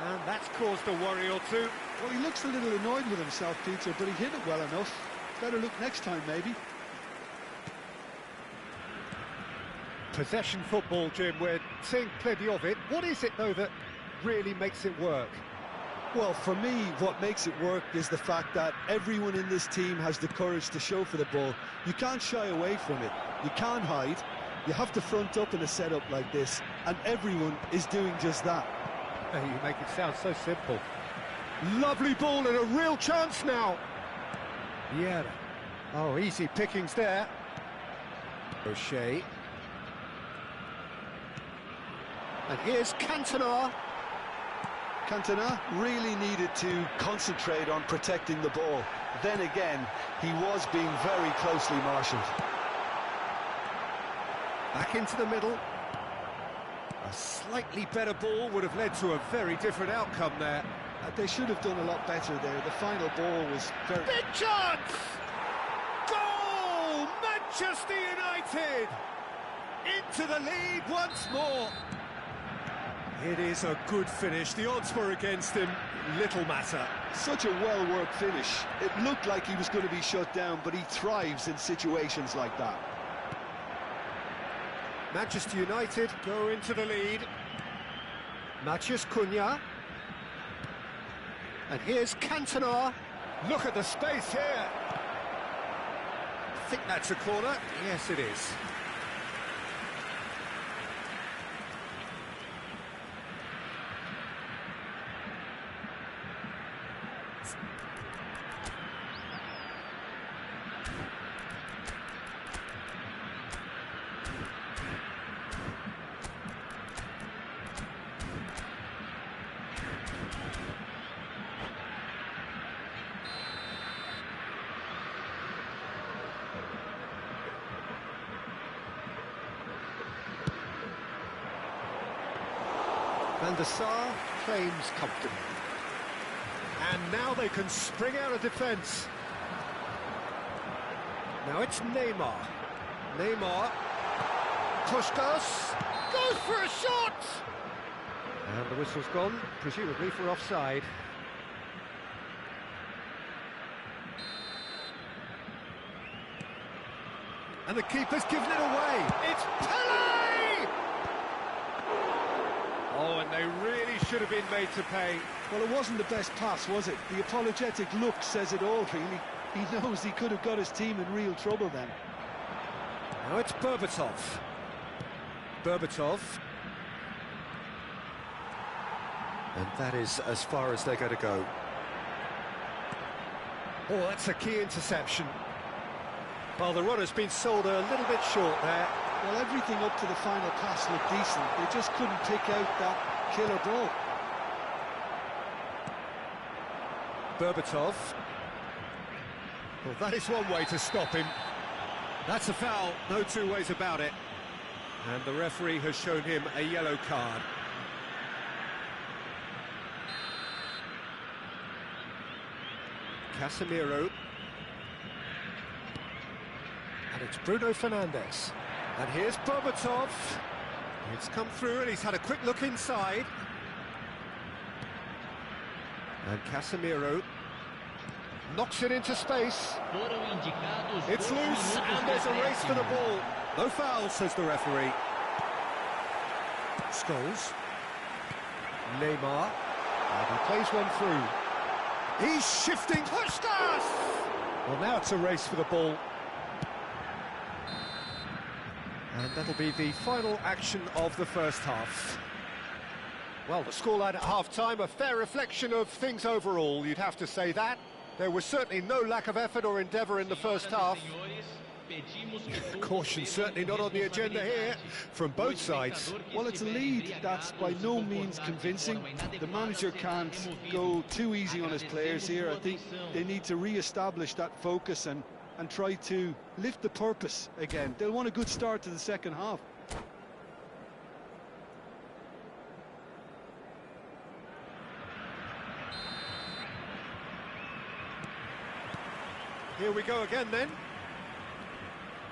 And that's caused a worry or two. Well, he looks a little annoyed with himself, Peter, but he hit it well enough. Better look next time, maybe. Possession football, Jim, we're seeing plenty of it. What is it, though, that really makes it work? Well, for me, what makes it work is the fact that everyone in this team has the courage to show for the ball. You can't shy away from it. You can't hide. You have to front up in a setup like this, and everyone is doing just that. You make it sound so simple. Lovely ball and a real chance now. Yeah. Oh, easy pickings there. O'Shea. And here's Cantona. Cantona really needed to concentrate on protecting the ball. Then again, he was being very closely marshalled. Back into the middle. A slightly better ball would have led to a very different outcome there. They should have done a lot better there. The final ball was very... Big chance! Goal! Manchester United! Into the lead once more. It is a good finish. The odds were against him. Little matter. Such a well-worked finish. It looked like he was going to be shut down, but he thrives in situations like that. Manchester United go into the lead. Matheus Cunha. And here's Cantona. Look at the space here. I think that's a corner. Yes, it is. Van der Sar claims comfortably. And now they can spring out of defence. Now it's Neymar. Neymar. Puskas goes for a shot! And the whistle's gone, presumably for offside. And the keeper's given it away. It's Pele! Oh, and they really should have been made to pay. Well, it wasn't the best pass, was it? The apologetic look says it all, really. He knows he could have got his team in real trouble then. Now it's Berbatov. Berbatov. And that is as far as they're going to go. Oh, that's a key interception. Well, the runner's been sold a little bit short there. Well, everything up to the final pass looked decent. They just couldn't pick out that killer ball. Berbatov. Well, that is one way to stop him. That's a foul, no two ways about it. And the referee has shown him a yellow card. Casemiro. And it's Bruno Fernandes. And here's Berbatov. It's come through and he's had a quick look inside. And Casemiro knocks it into space. It's loose and there's a race for the ball. No foul, says the referee. Scholes. Neymar. And he plays one through. He's shifting. Puskas! Well, now it's a race for the ball. And that'll be the final action of the first half. Well, the scoreline at half-time, a fair reflection of things overall, you'd have to say that. There was certainly no lack of effort or endeavour in the first half. Caution certainly not on the agenda here, from both sides. Well, it's a lead that's by no means convincing. The manager can't go too easy on his players here. I think they need to re-establish that focus and try to lift the purpose again. They'll want a good start to the second half. Here we go again then.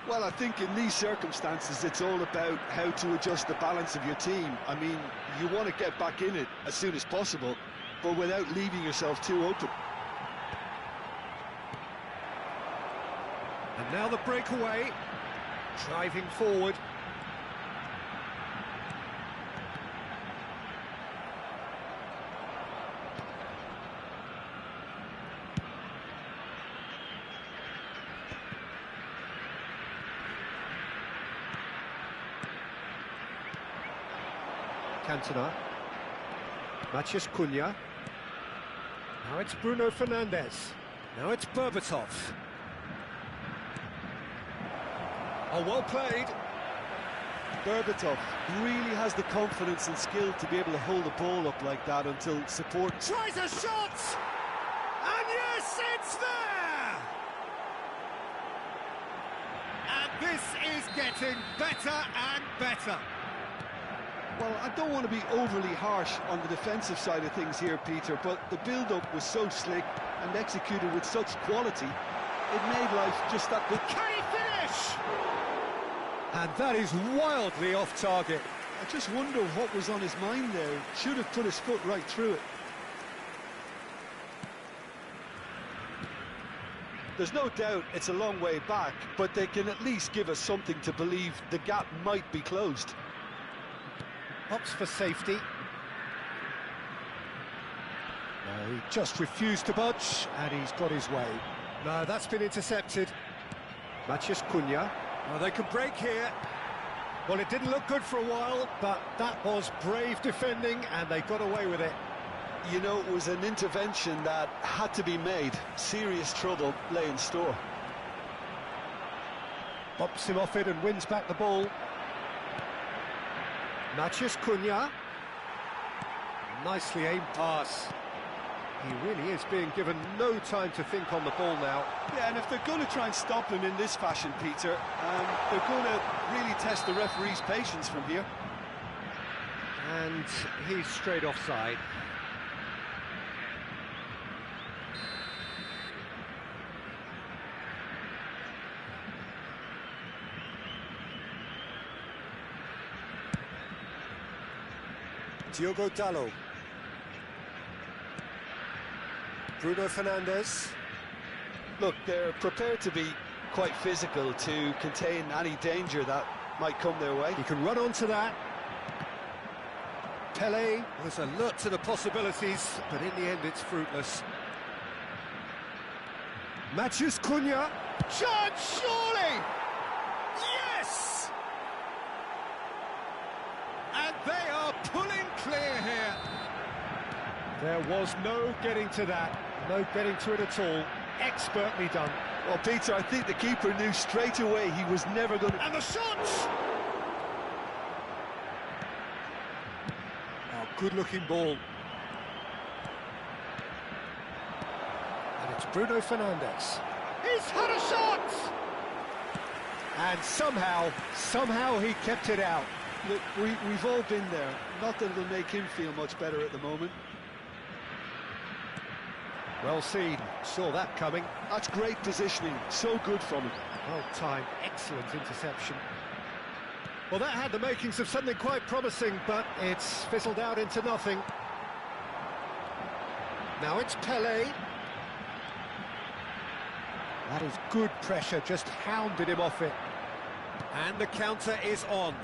Well, I think in these circumstances it's all about how to adjust the balance of your team. I mean, you want to get back in it as soon as possible, but without leaving yourself too open. And now the breakaway, driving forward. Cantona. Matheus Cunha. Now it's Bruno Fernandes. Now it's Berbatov. Oh, well played. Berbatov really has the confidence and skill to be able to hold the ball up like that until support... Tries a shot! And yes, it's there! And this is getting better and better. Well, I don't want to be overly harsh on the defensive side of things here, Peter, but the build-up was so slick and executed with such quality, it made life just that bit... Can he finish? And that is wildly off target. I just wonder what was on his mind there. Should have put his foot right through it. There's no doubt it's a long way back, but they can at least give us something to believe the gap might be closed. Opts for safety. No, he just refused to budge, and he's got his way. No, that's been intercepted. Matheus Cunha. Well, they can break here. Well, it didn't look good for a while, but that was brave defending, and they got away with it. You know, it was an intervention that had to be made. Serious trouble lay in store. Bops him off it and wins back the ball. Matheus Cunha. Nicely aimed pass. He really is being given no time to think on the ball now. Yeah, and if they're going to try and stop him in this fashion, Peter, they're going to really test the referee's patience from here. And he's straight offside. Diogo Dalot. Bruno Fernandes. Look, they're prepared to be quite physical to contain any danger that might come their way. He can run onto that. Pele was alert to the possibilities, but in the end it's fruitless. Matheus Cunha. Chance, surely! Yes! And they are pulling clear here. There was no getting to that, no getting to it at all. Expertly done. Well, Peter, I think the keeper knew straight away he was never going to... And the shots! Oh, good-looking ball. And it's Bruno Fernandes. He's had a shot! And somehow he kept it out. Look, we've all been there. Not that it'll make him feel much better at the moment. Well seen, saw that coming. That's great positioning, so good from him. Well timed, excellent interception. Well, that had the makings of something quite promising, but it's fizzled out into nothing. Now it's Pele. That is good pressure, just hounded him off it. And the counter is on.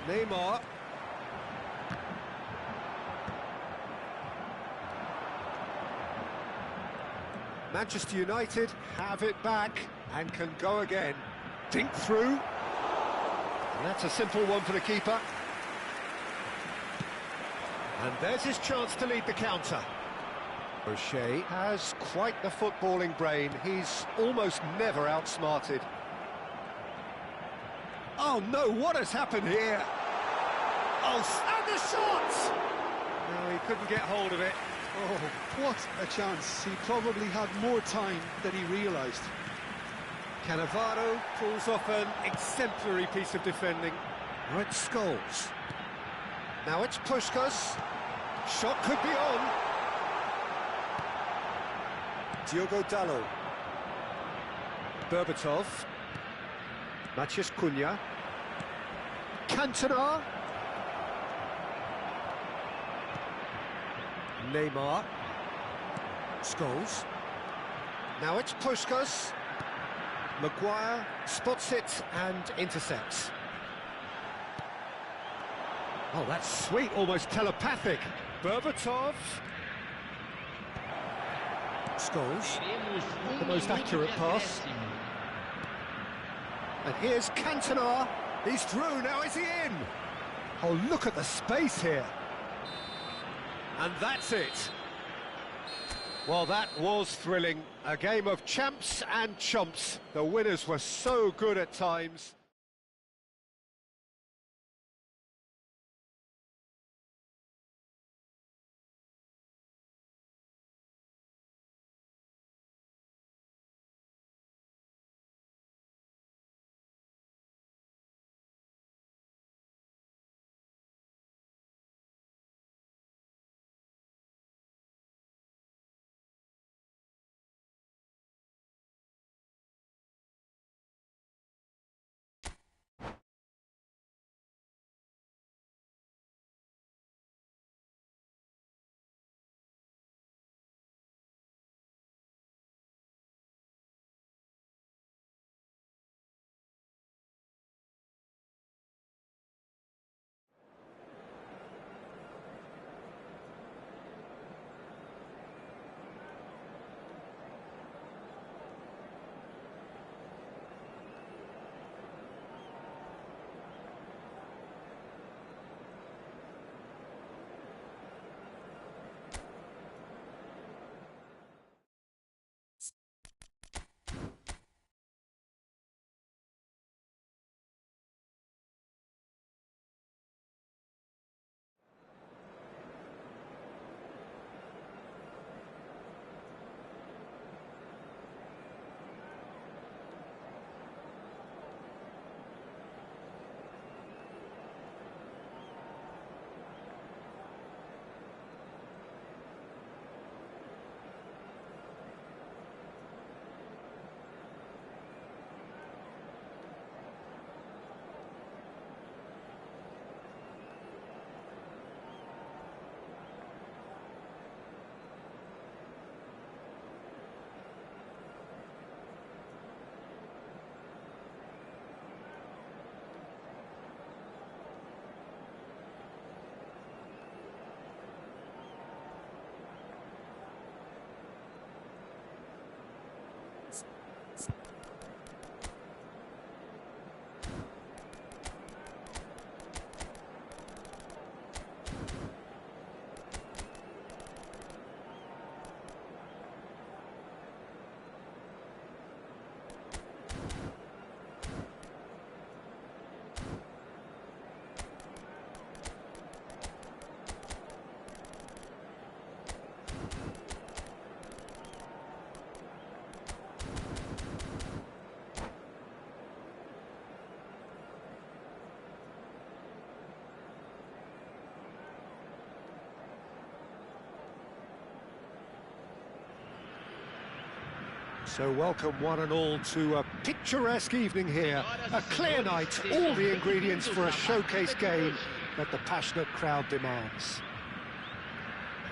Neymar. Manchester United have it back and can go again. Dink through. And that's a simple one for the keeper. And there's his chance to lead the counter. O'Shea has quite the footballing brain. He's almost never outsmarted. Oh no, what has happened here? Oh, and the shot! No, he couldn't get hold of it. Oh, what a chance. He probably had more time than he realised. Cannavaro pulls off an exemplary piece of defending. Now it's Scholes. Now it's Puskás. Shot could be on. Diogo Dalot. Berbatov. Matheus Cunha. Cantona. Neymar. Scholes. Now it's Puskás. Maguire spots it and intercepts. Oh, that's sweet, almost telepathic. Berbatov. Scholes. The most accurate pass. And here's Cantona. He's through, now is he in? Oh, look at the space here. And that's it. Well, that was thrilling. A game of champs and chumps. The winners were so good at times. So welcome one and all to a picturesque evening here. A clear night, all the ingredients for a showcase game that the passionate crowd demands.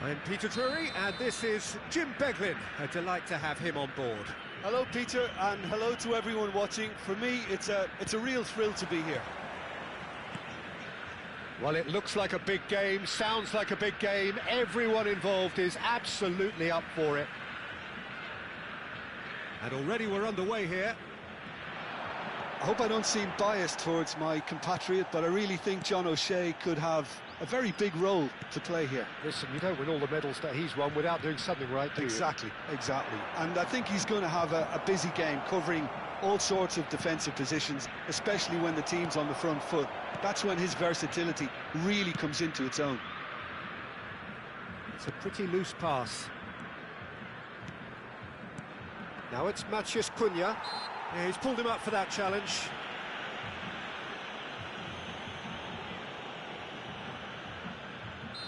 I'm Peter Drury, and this is Jim Beglin. A delight to have him on board. Hello, Peter, and hello to everyone watching. For me, it's a real thrill to be here. Well, it looks like a big game, sounds like a big game. Everyone involved is absolutely up for it. And already we're underway here. I hope I don't seem biased towards my compatriot, but I really think John O'Shea could have a very big role to play here. Listen, you don't win all the medals that he's won without doing something right, do you? Exactly. And I think he's going to have a busy game covering all sorts of defensive positions, especially when the team's on the front foot. That's when his versatility really comes into its own. It's a pretty loose pass. Now it's Matheus Cunha. Yeah, he's pulled him up for that challenge.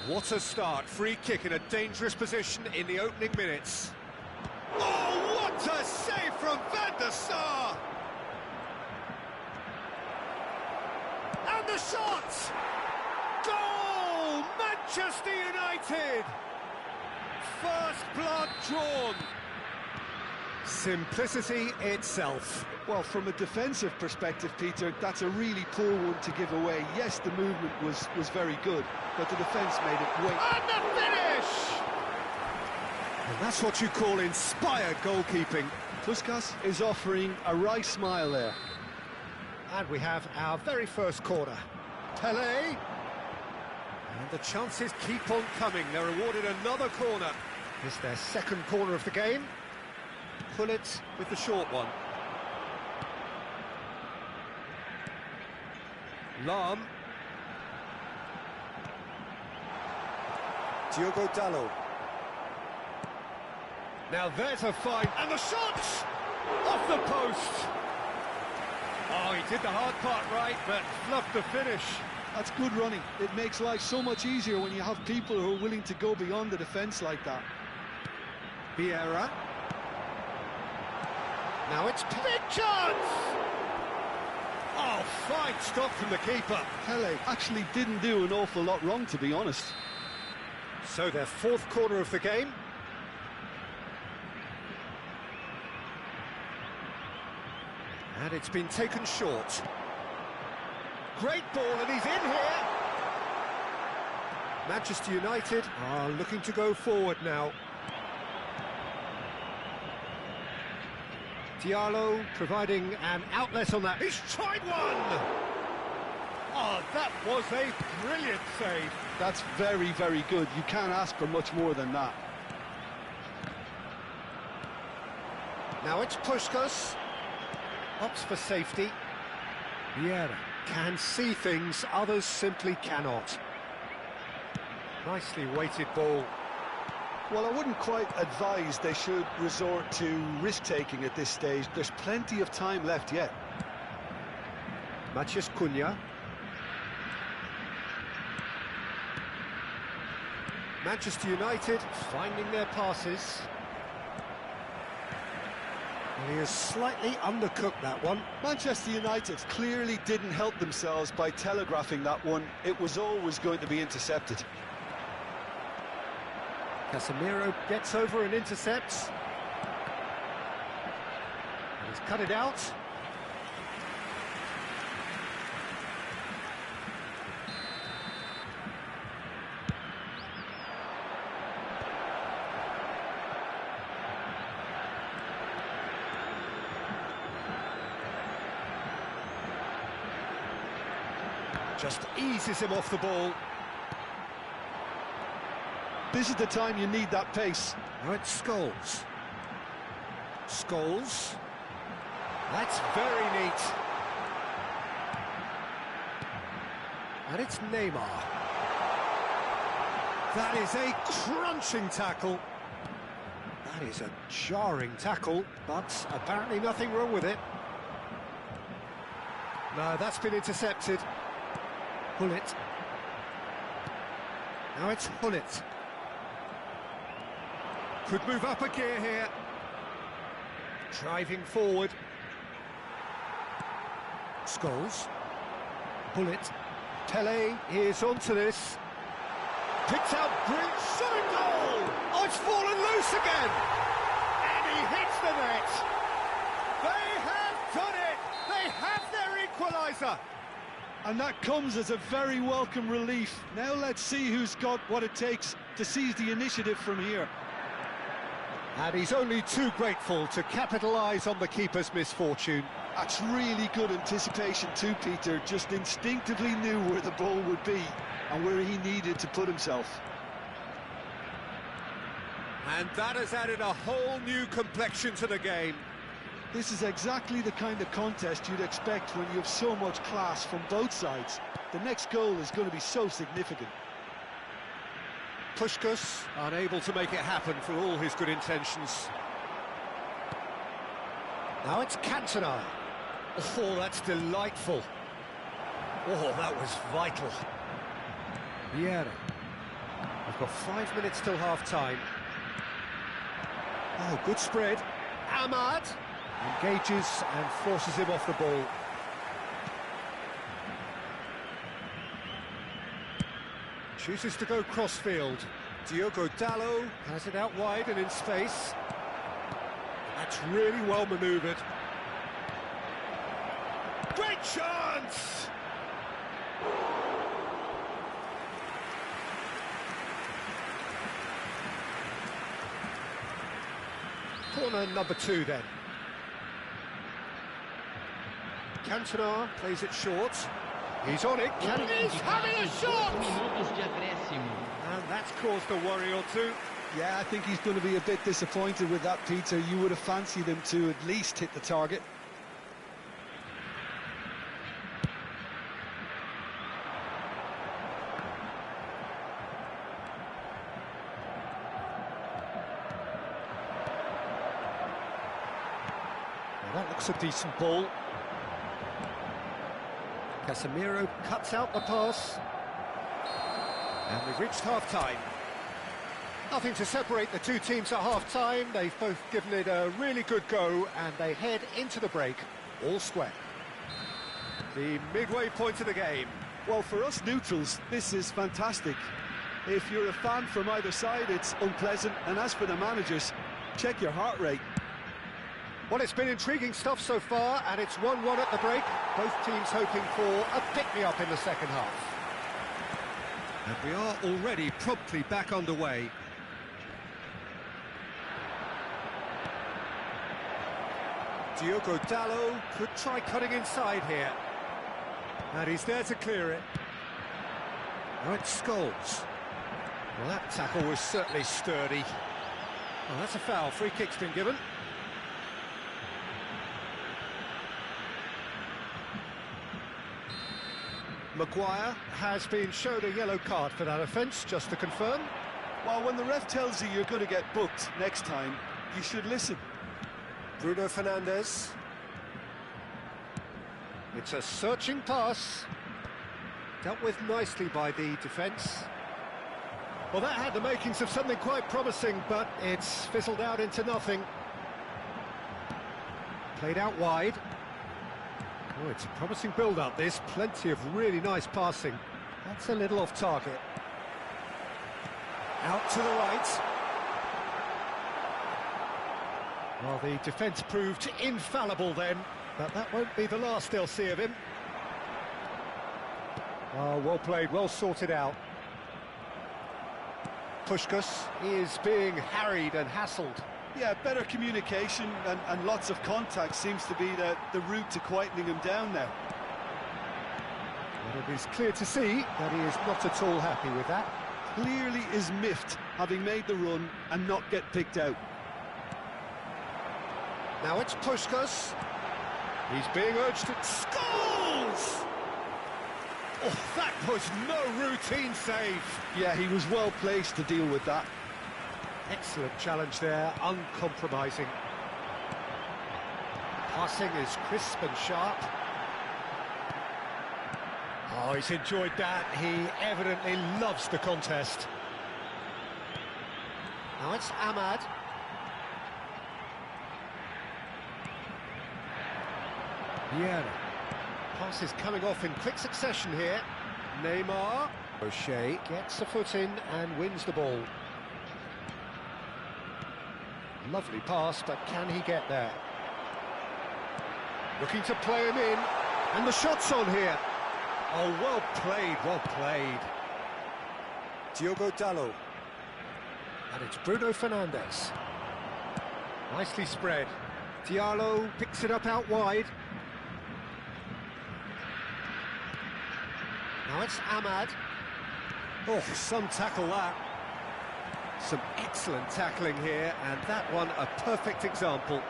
What a start. Free kick in a dangerous position in the opening minutes. Oh, what a save from Van der Sar! And the shot! Goal! Manchester United! First blood drawn. Simplicity itself. Well, from a defensive perspective, Peter, that's a really poor one to give away. Yes, the movement was very good, but the defence made it wait. And the finish! And that's what you call inspired goalkeeping. Puskas is offering a wry smile there. And we have our very first corner. Pele. And the chances keep on coming. They're awarded another corner. It's their second corner of the game. Gullit with the short one. Lahm. Diogo Dalot. Now there's a find, and the shot! Off the post! Oh, he did the hard part right, but fluffed the finish. That's good running. It makes life so much easier when you have people who are willing to go beyond the defence like that. Vieira. Now it's big chance! Oh, fine stop from the keeper. Pele actually didn't do an awful lot wrong, to be honest. So their fourth corner of the game. And it's been taken short. Great ball, and he's in here! Manchester United are looking to go forward now. Diallo providing an outlet on that. He's tried one! Oh, that was a brilliant save. That's very, very good. You can't ask for much more than that. Now it's Puskas. Opts for safety. Vieira can see things others simply cannot. Nicely weighted ball. Well, I wouldn't quite advise they should resort to risk-taking at this stage. There's plenty of time left yet. Matheus Cunha. Manchester United finding their passes. And he has slightly undercooked that one. Manchester United clearly didn't help themselves by telegraphing that one. It was always going to be intercepted. Casemiro gets over and intercepts. And he's cut it out. Just eases him off the ball. This is the time you need that pace. Now it's Scholes. Scholes. That's very neat. And it's Neymar. That is a crunching tackle. That is a jarring tackle, but apparently nothing wrong with it. No, that's been intercepted. Gullit. Now it's Gullit. Could move up a gear here. Driving forward. Scholes. Bullet. Tele is onto this. Picks out Bridge. Shot and goal! Oh, it's fallen loose again! And he hits the net! They have done it! They have their equaliser! And that comes as a very welcome relief. Now let's see who's got what it takes to seize the initiative from here. And he's only too grateful to capitalise on the keeper's misfortune. That's really good anticipation too, Peter. Just instinctively knew where the ball would be and where he needed to put himself. And that has added a whole new complexion to the game. This is exactly the kind of contest you'd expect when you have so much class from both sides. The next goal is going to be so significant. Puskás unable to make it happen for all his good intentions. Now it's Cantona. Oh, that's delightful. Oh, that was vital. Vieira. We've got 5 minutes till half-time. Oh, good spread. Amad engages and forces him off the ball. Chooses to go cross-field. Diogo Dalot. Has it out wide and in space. That's really well manoeuvred. Great chance! Corner number 2 then. Cantona plays it short. He's on it. He's having a shot! Minutos de acréscimo. And that's caused a worry or two. Yeah, I think he's going to be a bit disappointed with that, Peter. You would have fancied him to at least hit the target. Well, that looks a decent ball. Casemiro cuts out the pass. And we've reached half-time. Nothing to separate the two teams at half-time. They've both given it a really good go, and they head into the break all square. The midway point of the game. Well, for us neutrals, this is fantastic. If you're a fan from either side, it's unpleasant. And as for the managers, check your heart rate. Well, it's been intriguing stuff so far, and it's 1-1 at the break. Both teams hoping for a pick-me-up in the second half. And we are already promptly back underway. Diogo Dalot Could try cutting inside here. And he's there to clear it. Now it's Scholes. Well, that tackle was certainly sturdy. Well, that's a foul. Free kick's been given. Maguire has been shown a yellow card for that offence, just to confirm. Well, when the ref tells you you're going to get booked next time, you should listen. Bruno Fernandes. It's a searching pass. Dealt with nicely by the defence. Well, that had the makings of something quite promising, but it's fizzled out into nothing. Played out wide. Oh, it's a promising build-up, this. Plenty of really nice passing. That's a little off target. Out to the right. Well, the defence proved infallible then, but that won't be the last they'll see of him. Oh, well played, well sorted out. Puskás is being harried and hassled. Yeah, better communication and lots of contact seems to be the route to quietening him down now. But it is clear to see that he is not at all happy with that. Clearly is miffed, having made the run and not get picked out. Now it's Puskás. He's being urged to... Scholes! Oh, that was no routine save. Yeah, he was well placed to deal with that. Excellent challenge there, uncompromising. Passing is crisp and sharp. Oh, he's enjoyed that. He evidently loves the contest. Now it's Amad. Vieira. Passes coming off in quick succession here. Neymar. O'Shea gets a foot in and wins the ball. Lovely pass, but can he get there? Looking to play him in, and the shot's on here. Oh, well played, well played. Diogo Dalot. And it's Bruno Fernandes. Nicely spread. Diallo picks it up out wide. Now it's Ahmad. Oh, some tackle that. Some excellent tackling here, and that one a perfect example.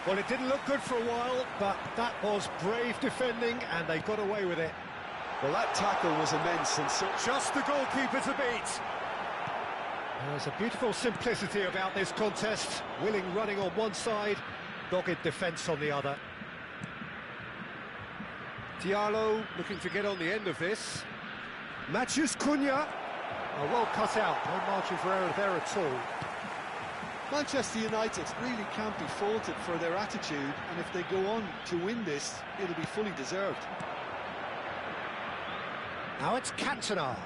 Well, it didn't look good for a while, but that was brave defending, and they got away with it. Well, that tackle was immense, and so Just the goalkeeper to beat. There's a beautiful simplicity about this contest. Willing running on one side, dogged defence on the other. Diallo looking to get on the end of this. Matheus Cunha. Oh, well cut out, no margin for error there at all. Manchester United really can't be faulted for their attitude, and if they go on to win this, it'll be fully deserved. Now it's Cantona.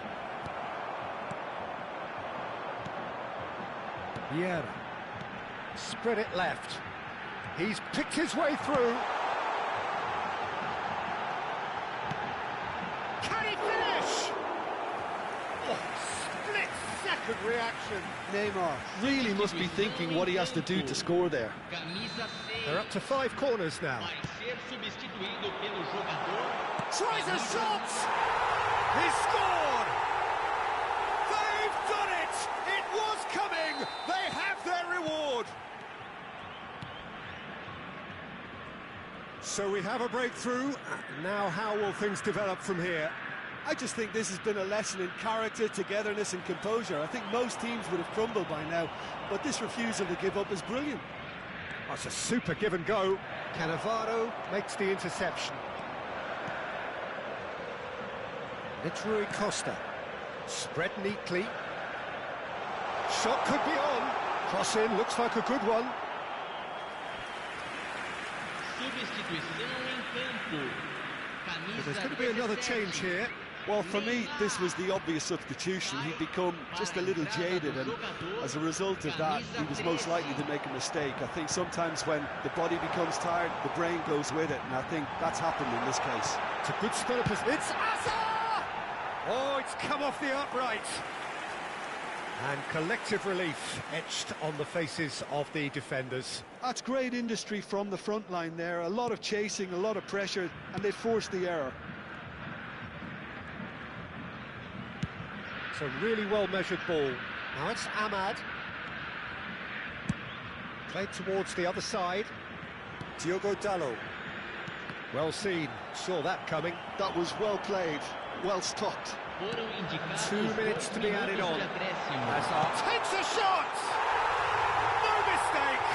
Vieira. Spread it left. He's picked his way through. Can he finish? Oh, split-second reaction. Neymar really must be thinking what he has to do to score there. They're up to 5 corners now. Tries a shot! He's scored! They've done it! It was coming! They have their reward! So we have a breakthrough. Now how will things develop from here? I just think this has been a lesson in character, togetherness and composure. I think most teams would have crumbled by now, but this refusal to give up is brilliant. That's a super give and go. Cannavaro makes the interception. It's Rui Costa. Spread neatly. Shot could be on. Cross in, looks like a good one. There's going to be another change here. Well, for me, this was the obvious substitution. He'd become just a little jaded, and as a result of that, he was most likely to make a mistake. I think sometimes when the body becomes tired, the brain goes with it, and I think that's happened in this case. It's a good spell of position. It's Azar! Oh, it's come off the upright. And collective relief etched on the faces of the defenders. That's great industry from the front line there. A lot of chasing, a lot of pressure, and they forced the error. It's a really well-measured ball. Now it's Ahmad. Played towards the other side. Diogo Dalot. Well seen. Saw that coming. That was well played, well stopped. 2 minutes to be added on. Hazard takes a shot! No mistake!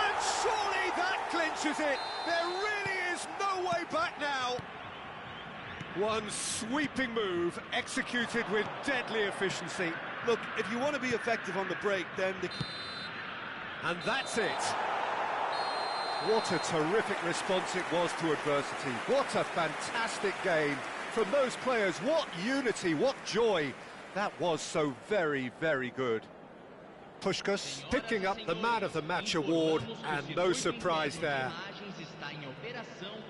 And surely that clinches it! There really is no way back now! One sweeping move, executed with deadly efficiency. Look, if you want to be effective on the break, then... And that's it! What a terrific response it was to adversity. What a fantastic game from those players. What unity, what joy. That was so very, very good. Puskás picking up the Man of the Match award, and no surprise there.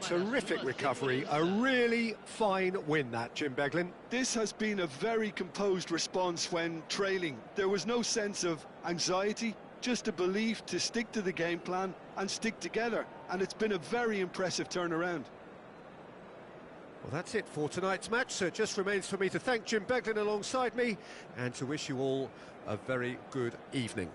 Terrific recovery, a really fine win that, Jim Beglin. This has been a very composed response when trailing. There was no sense of anxiety, just a belief to stick to the game plan and stick together, and it's been a very impressive turnaround. Well, that's it for tonight's match, so it just remains for me to thank Jim Beglin alongside me and to wish you all a very good evening.